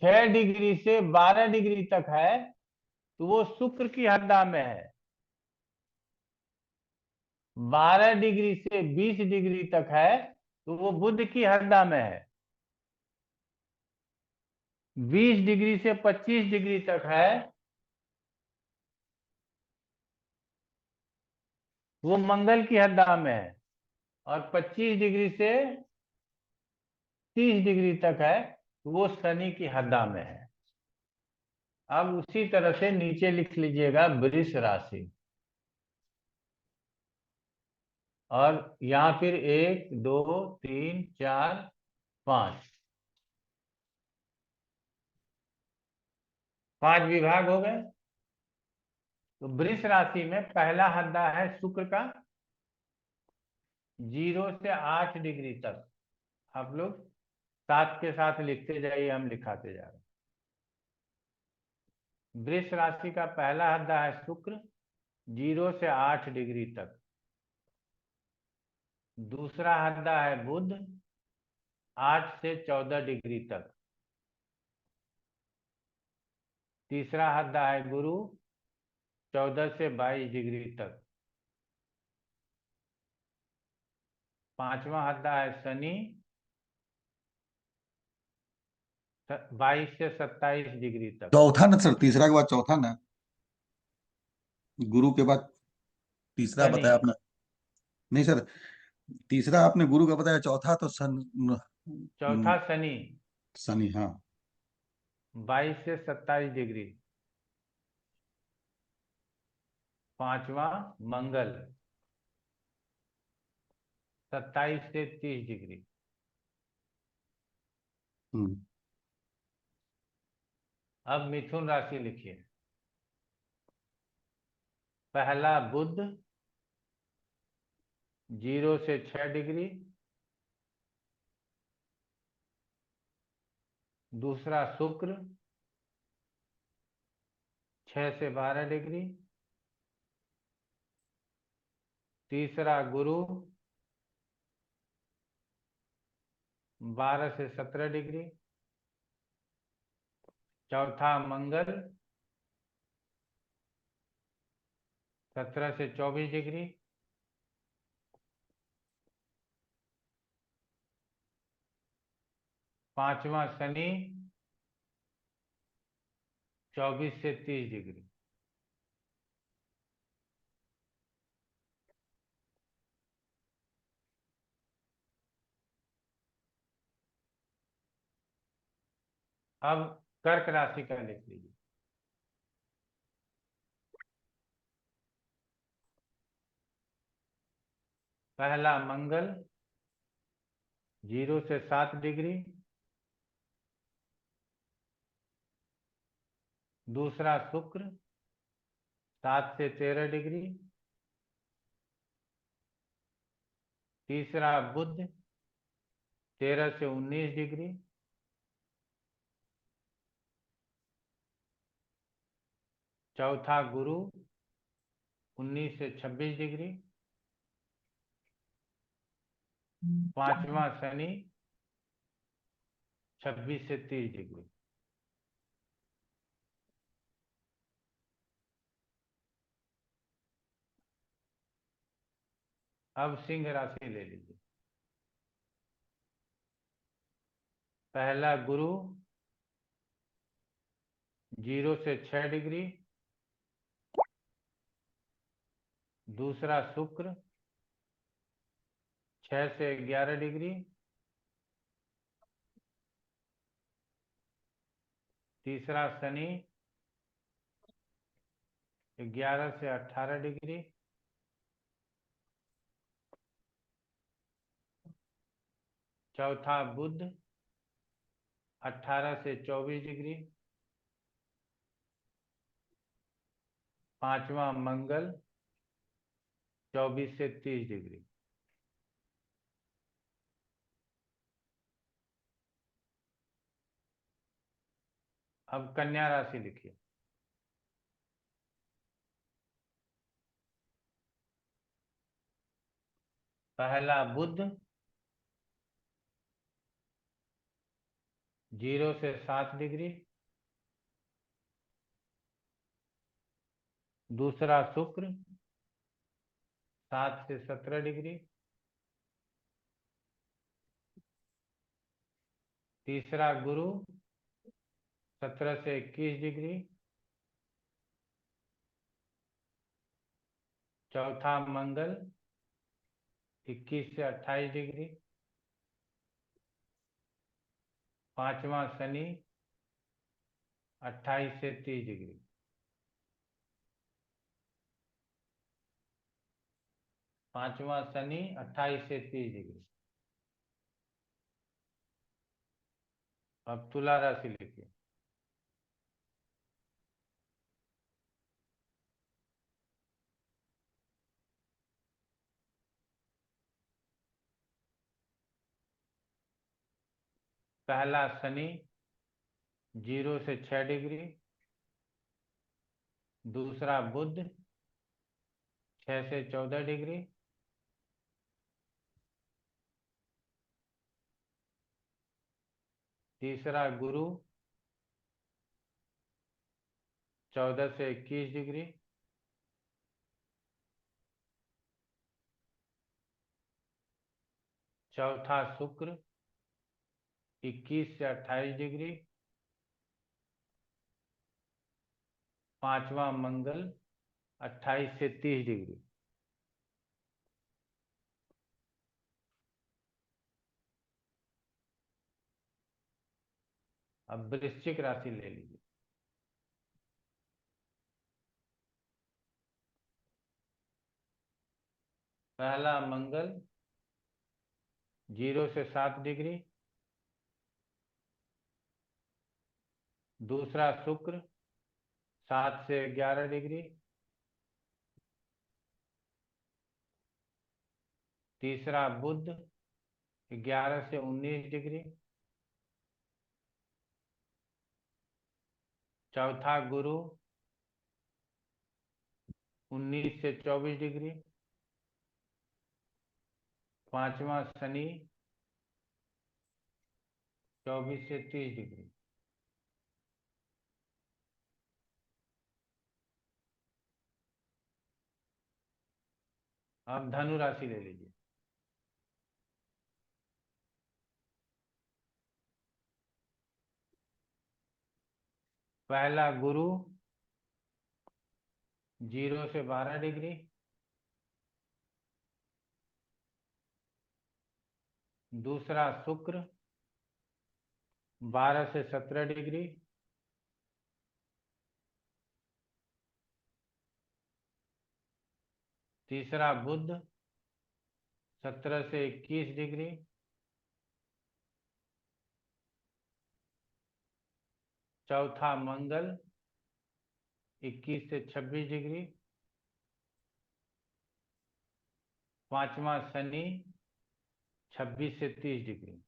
6 डिग्री से 12 डिग्री तक है तो वो शुक्र की हद्दा में है। 12 डिग्री से 20 डिग्री तक है तो वो बुध की हद्दा में है। 20 डिग्री से 25 डिग्री तक है वो मंगल की हद्दा में है। और 25 डिग्री से 30 डिग्री तक है तो वो शनि की हद्दा में है। अब उसी तरह से नीचे लिख लीजिएगा वृष राशि, और यहाँ फिर 1 2 3 4 5 5 विभाग हो गए। तो वृष राशि में पहला हद्दा है शुक्र का 0 से 8 डिग्री तक। आप लोग साथ के साथ लिखते जाइए, हम लिखाते जा रहे हैं। वृष राशि का पहला हद्दा है शुक्र 0 से 8 डिग्री तक। दूसरा हद्दा है बुध 8 से 14 डिग्री तक। तीसरा हद्दा है गुरु 14 से 22 डिग्री तक। पांचवा हद्दा है शनि 22 से 27 डिग्री तक। चौथा ना सर, तीसरा के बाद चौथा ना, गुरु के बाद तीसरा शनि बताया आपने। नहीं सर, तीसरा आपने गुरु का बताया, चौथा तो चौथा शनि शनि। हाँ 22 से 27 डिग्री। पांचवा मंगल 27 से 30 डिग्री। अब मिथुन राशि लिखिए। पहला बुध 0 से 6 डिग्री। दूसरा शुक्र 6 से 12 डिग्री। तीसरा गुरु 12 से 17 डिग्री। चौथा मंगल 17 से 24 डिग्री। पांचवा शनि 24 से 30 डिग्री। अब कर्क राशि का लिख लीजिए। पहला मंगल 0 से 7 डिग्री। दूसरा शुक्र 7 से 13 डिग्री। तीसरा बुध 13 से 19 डिग्री। चौथा गुरु 19 से 26 डिग्री। पांचवा शनि 26 से 30 डिग्री। अब सिंह राशि ले लीजिए। पहला गुरु 0 से 6 डिग्री। दूसरा शुक्र 6 से 11 डिग्री। तीसरा शनि 11 से 18 डिग्री। चौथा बुध 18 से 24 डिग्री। पांचवा मंगल 24 से 30 डिग्री। अब कन्या राशि लिखिए। पहला बुध 0 से 7 डिग्री, दूसरा शुक्र 7 से 17 डिग्री, तीसरा गुरु 17 से 21 डिग्री, चौथा मंगल 21 से 28 डिग्री, पांचवा शनि 28 से 30 डिग्री। पांचवा शनि 28 से 30 डिग्री। अब तुला राशि लिखिए। पहला शनि 0 से 6 डिग्री, दूसरा बुध 6 से 14 डिग्री, तीसरा गुरु 14 से 21 डिग्री, चौथा शुक्र 21 से 28 डिग्री, पांचवा मंगल 28 से 30 डिग्री। अब वृश्चिक राशि ले लीजिए। पहला मंगल 0 से 7 डिग्री, दूसरा शुक्र 7 से 11 डिग्री, तीसरा बुध 11 से 19 डिग्री, चौथा गुरु 19 से 24 डिग्री, पांचवा शनि 24 से 30 डिग्री। अब धनु राशि ले लीजिए। पहला गुरु 0 से 12 डिग्री, दूसरा शुक्र 12 से 17 डिग्री, तीसरा बुध 17 से 21 डिग्री, चौथा मंगल 21 से 26 डिग्री, पांचवा शनि 26 से 30 डिग्री।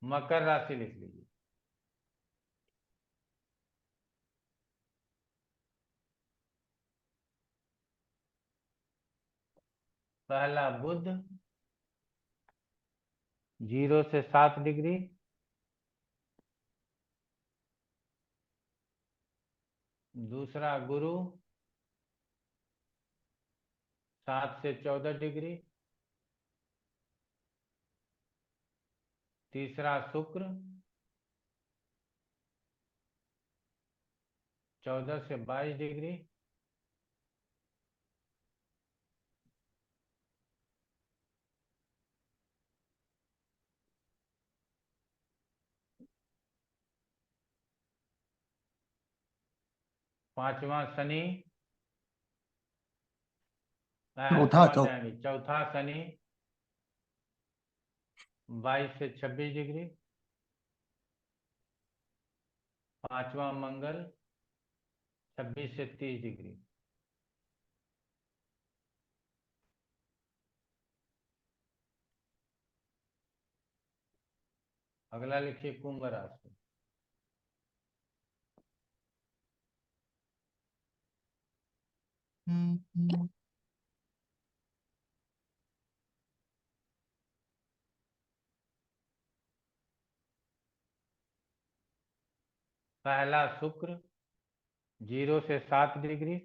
मकर राशि लिख लीजिए। पहला बुध 0 से 7 डिग्री, दूसरा गुरु 7 से 14 डिग्री, तीसरा शुक्र 14 से 22 डिग्री, पांचवा शनि चौथा क्षमा चाहेंगे, चौथा शनि 22 से 26 डिग्री, पांचवा मंगल 26 से 30 डिग्री। अगला लिखिए कुंभ राशि। पहला शुक्र 0 से 7 डिग्री,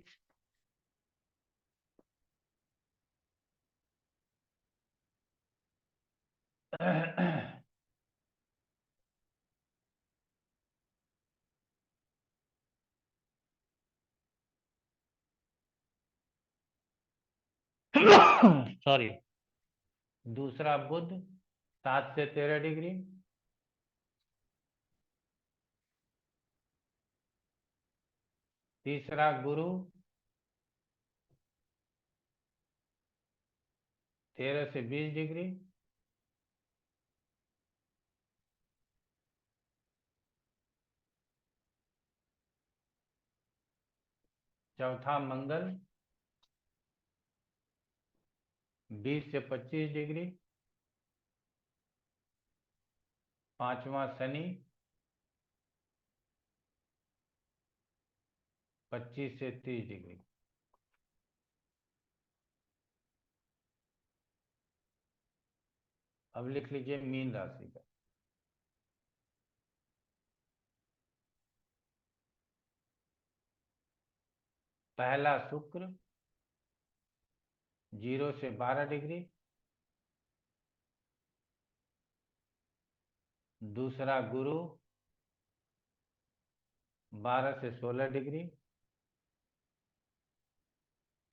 सॉरी। दूसरा बुध 7 से 13 डिग्री, तीसरा गुरु 13 से 20 डिग्री, चौथा मंगल 20 से 25 डिग्री, पांचवा शनि 25 से 30 डिग्री। अब लिख लीजिए मीन राशि का। पहला शुक्र 0 से 12 डिग्री, दूसरा गुरु 12 से 16 डिग्री,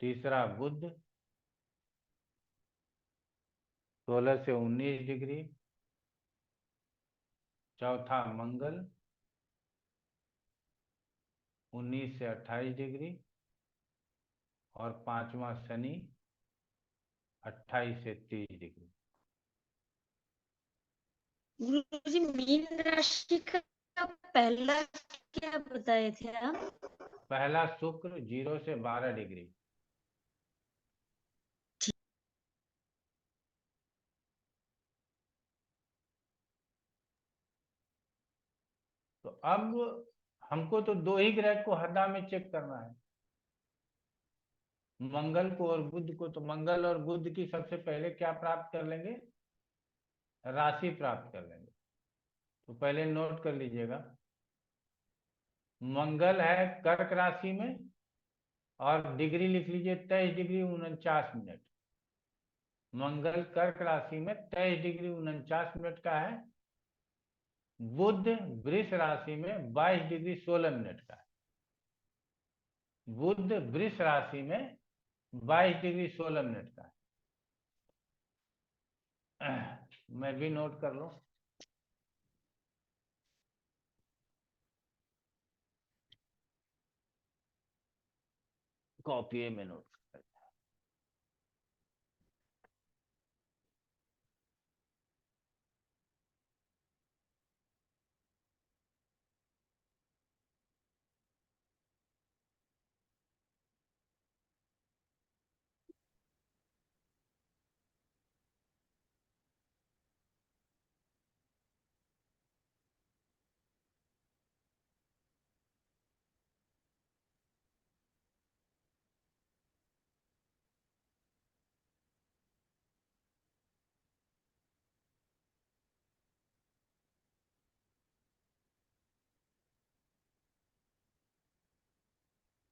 तीसरा बुध 16 से 19 डिग्री, चौथा मंगल 19 से 28 डिग्री और पांचवा शनि 28 से 30 डिग्री। गुरुजी मीन राशि का पहला क्या बताए थे आप? पहला शुक्र 0 से 12 डिग्री, तो अब हमको तो दो ही ग्रह को हरदा में चेक करना है, मंगल को और बुध को। तो मंगल और बुध की सबसे पहले क्या प्राप्त कर लेंगे? राशि प्राप्त कर लेंगे। तो पहले नोट कर लीजिएगा, मंगल है कर्क राशि में और डिग्री लिख लीजिए 23 डिग्री 49 मिनट। मंगल कर्क राशि में 23 डिग्री 49 मिनट का है। बुध वृष राशि में 22 डिग्री 16 मिनट का है। बुध वृष राशि में 22 डिग्री 16 मिनट का है। मैं भी नोट कर लूं। कॉपी में नोट कर।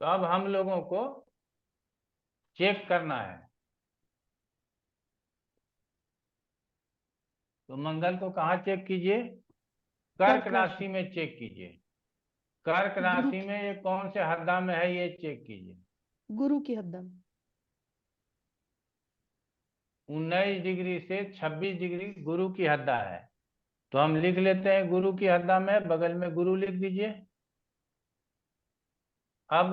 तो अब हम लोगों को चेक करना है। तो मंगल को कहाँ चेक कीजिए? कर्क राशि में चेक कीजिए। कर्क राशि में ये कौन से हरदा में है ये चेक कीजिए। गुरु की हरदा में 19 डिग्री से 26 डिग्री गुरु की हरदा है। तो हम लिख लेते हैं गुरु की हरदा में, बगल में गुरु लिख दीजिए। अब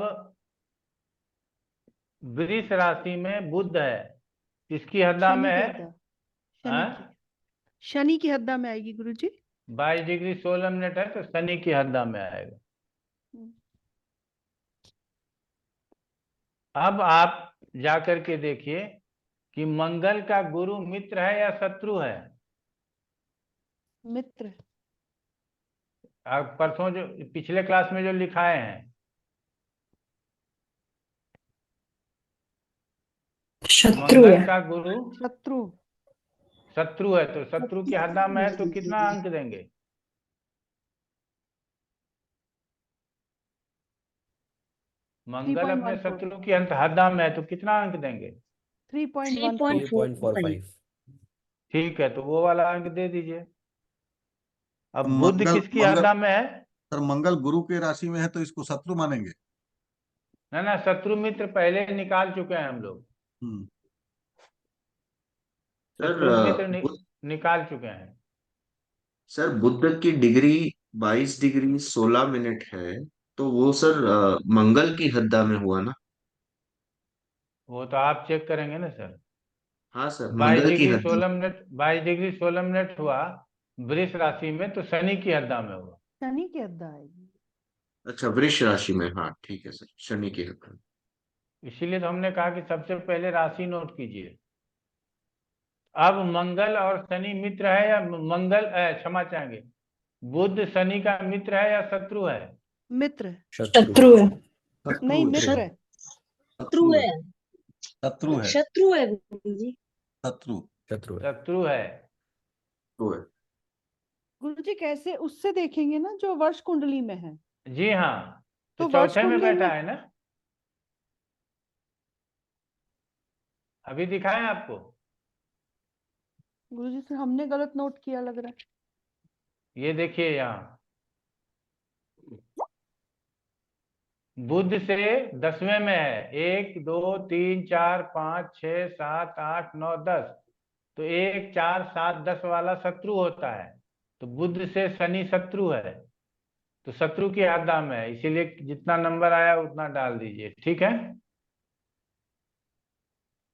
वृष राशि में बुध है, किसकी हरदा में है? शनि की हरदा में आएगी गुरुजी। 22 डिग्री 16 मिनट है, तो शनि की हरदा में आएगा। अब आप जाकर के देखिए कि मंगल का गुरु मित्र है या शत्रु है? मित्र। आप परसों जो पिछले क्लास में जो लिखाए हैं, शत्रु मंगल है। का गुरु शत्रु। शत्रु है, तो शत्रु की हद्दा में है तो कितना अंक देंगे? मंगल अपने 3.14। शत्रु की हद्दा में है तो कितना अंक देंगे? 3.14। 3.45। ठीक है, तो वो वाला अंक दे दीजिए। तो अब बुध मंगल किसकी मंगल हद्दा में है? सर मंगल गुरु के राशि में है तो इसको शत्रु मानेंगे। ना ना, शत्रु मित्र पहले निकाल चुके हैं हम लोग। हम्म। सर शत्रु मित्र बुध निकाल चुके हैं। सर बुध की डिग्री 22 डिग्री 16 मिनट है, तो वो सर मंगल की हद्दा में हुआ ना। वो तो आप चेक करेंगे ना सर। हाँ सर, 22 मंगल की डिग्री हद्दा। 16 मिनट 22 डिग्री 16 मिनट हुआ वृष राशि में, तो शनि की हद्दा में हुआ। शनि की हद्दा आएगी। अच्छा, वृष राशि में, हाँ ठीक है सर, शनि की हद्दा। इसीलिए तो हमने कहा कि सबसे पहले राशि नोट कीजिए। अब मंगल और शनि मित्र है या मंगल क्षमा चाहेंगे, बुध शनि का मित्र है या शत्रु है? मित्र है। शत्रु है। नहीं, मित्र है। शत्रु है। शत्रु है। शत्रु है गुरुजी। शत्रु। शत्रु है। तो है। गुरुजी कैसे उससे देखेंगे ना जो वर्ष कुंडली में है। जी हाँ, तो तो वर्ष चौथे में कुंडली बैठा में है ना, अभी दिखाएं आपको। गुरुजी से हमने गलत नोट किया लग रहा है। ये देखिए यहाँ, बुध से 10वें में है, 1 2 3 4 5 6 7 8 9 10, तो 1 4 7 10 वाला शत्रु होता है। तो बुध से शनि शत्रु है, तो शत्रु की हद्दा में है, इसीलिए जितना नंबर आया उतना डाल दीजिए। ठीक है।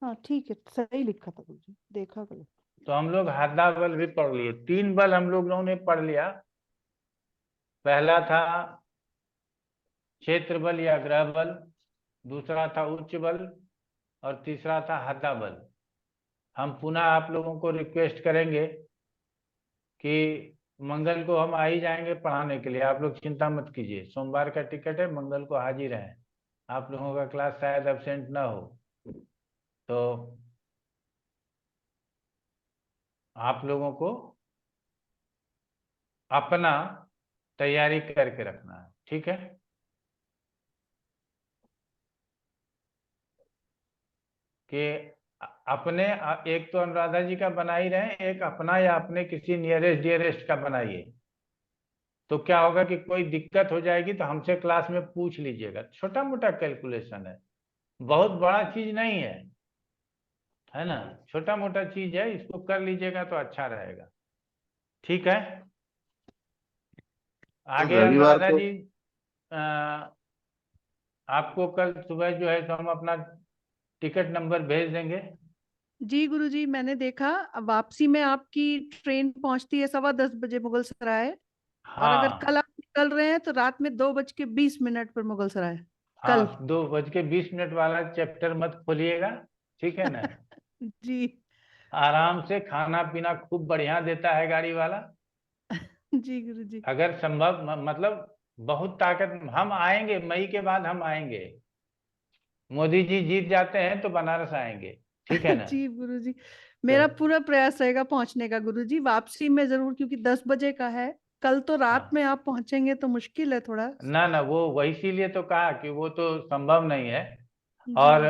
हाँ ठीक है, सही लिखा था गुरुजी, देखा गलत। तो हम लोग हद्दा बल भी पढ़ लिए, 3 बल हम लोगों ने पढ़ लिया। पहला था क्षेत्र बल या ग्रह बल, दूसरा था उच्च बल, और तीसरा था हद्दा बल। हम पुनः आप लोगों को रिक्वेस्ट करेंगे कि मंगल को हम आ ही जाएंगे पढ़ाने के लिए, आप लोग चिंता मत कीजिए। सोमवार का टिकट है, मंगल को हाजिर हैं। आप लोगों का क्लास शायद एब्सेंट ना हो, तो आप लोगों को अपना तैयारी करके रखना है। ठीक है। कि अपने एक तो अनुराधा जी का बना ही रहे, एक अपना या अपने किसी नियरेस्ट डियरेस्ट का बनाइए। तो क्या होगा कि कोई दिक्कत हो जाएगी तो हमसे क्लास में पूछ लीजिएगा। छोटा मोटा कैलकुलेशन है, बहुत बड़ा चीज नहीं है ना, छोटा मोटा चीज है, इसको कर लीजिएगा तो अच्छा रहेगा। ठीक है। तो आगे रविवार अनुराधा को जी, आपको कल सुबह जो है तो हम अपना टिकट नंबर भेज देंगे। जी गुरुजी, मैंने देखा अब वापसी में आपकी ट्रेन पहुंचती है 10:15 बजे मुगल सराय। और अगर हाँ कल आप निकल रहे हैं तो रात में 2:20 पर मुगल सराय। कल। हाँ, 2:20 वाला चैप्टर मत खोलिएगा। ठीक है ना। जी। आराम से खाना पीना खूब बढ़िया देता है गाड़ी वाला। जी गुरुजी। अगर संभव मतलब बहुत ताकत, हम आएंगे मई के बाद, हम आएंगे। मोदी जी जीत जाते हैं तो बनारस आएंगे। ठीक है ना। जी गुरुजी, तो मेरा पूरा प्रयास रहेगा पहुंचने का गुरुजी, वापसी में जरूर, क्योंकि 10 बजे का है। कल तो रात हाँ, में आप पहुंचेंगे तो मुश्किल है थोड़ा। ना ना, वो वही इसीलिए तो कहा कि वो तो संभव नहीं है। जी। और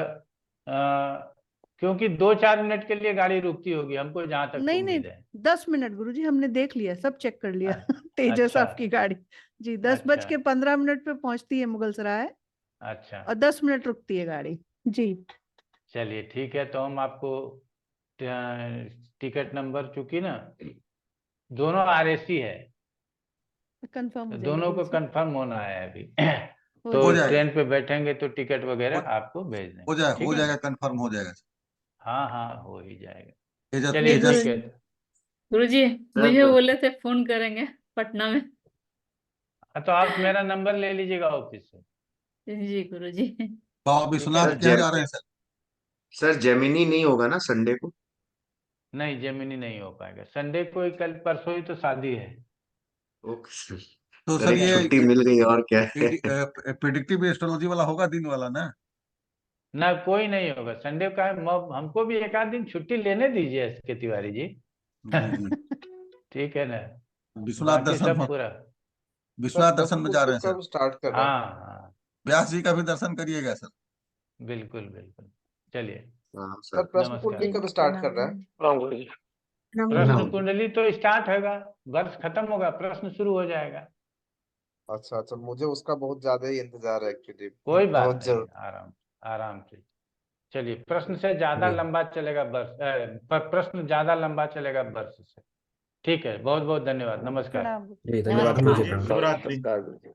क्योंकि 2-4 मिनट के लिए गाड़ी रुकती होगी, हमको जहां तक नहीं नहीं, उम्मीद है। 10 मिनट गुरुजी, हमने देख लिया, सब चेक कर लिया। तेजस अच्छा आपकी गाड़ी। जी, 10:15 पे पहुंचती है मुगल सराय। अच्छा, और 10 मिनट रुकती है गाड़ी। जी। चलिए ठीक है, तो हम आपको टिकट नंबर, चूंकि ना दोनों आरएसी है, कंफर्म तो हो जाएगा दोनों को गुरुजी। कंफर्म होना है अभी। हो तो हो जाएगा। जाएगा। ट्रेन पे बैठेंगे तो टिकट हो, वगैरह आपको भेज हो देंगे। जाएगा, ठीक हो है जाएगा, ना। कंफर्म हो जाएगा। हाँ हाँ, हो ही जाएगा। तेजस चलिए ये तेजस ठीक गुरु है। गुरुजी सर मुझे बोले थे फोन करेंगे पटना में। हाँ, तो आप मेरा नंबर ले लीजिएगा ऑफिस से। जी गुरुजी। तो अभी ठीक है विश्वनाथ ना। सर क्या जा रहे हैं सर? सर जेमिनी नहीं होगा ना संडे को? नहीं, जेमिनी नहीं हो पाएगा संडे को ही, कल परसों ही तो शादी है। Okay sir. तो सर सर एक ये छुट्टी मिल गई और क्या है। प्रिडिक्टिव एस्ट्रोलॉजी वाला होगा दिन वाला ना? ना कोई नहीं होगा संडे का है, हमको भी एक आध दिन छुट्टी लेने दीजिए एसके तिवारी जी। जी जी। ठीक है ना, विश्वनाथ बाकी दर्शन सब पूरा। विश्वनाथ दर्शन में जा रहे हैं सर। कब स्टार्ट कर रहे हैं? हाँ हाँ व्यास जी का भी दर्शन करिएगा सर। बिल्कुल बिल्कुल। चलिए हाँ सर सर। प्रश्न नमस्कार। कुंडली कब स्टार्ट कर रहा है? प्रणाम गुरुजी। प्रश्न कुंडली तो स्टार्ट होगा, वर्ष खत्म होगा, प्रश्न शुरू हो जाएगा। अच्छा अच्छा, मुझे उसका बहुत ज्यादा ही इंतजार है एक्चुअली, कोई बात बहुत नहीं, जल्द। आराम आराम से। चलिए प्रश्न से ज्यादा लंबा चलेगा वर्ष, प्रश्न ज्यादा लंबा चलेगा वर्ष से। ठीक है, बहुत बहुत धन्यवाद, नमस्कार। प्रणाम। जी धन्यवाद गुरुजी, प्रणाम। शुभरात्रि। नमस्कार गुरुजी।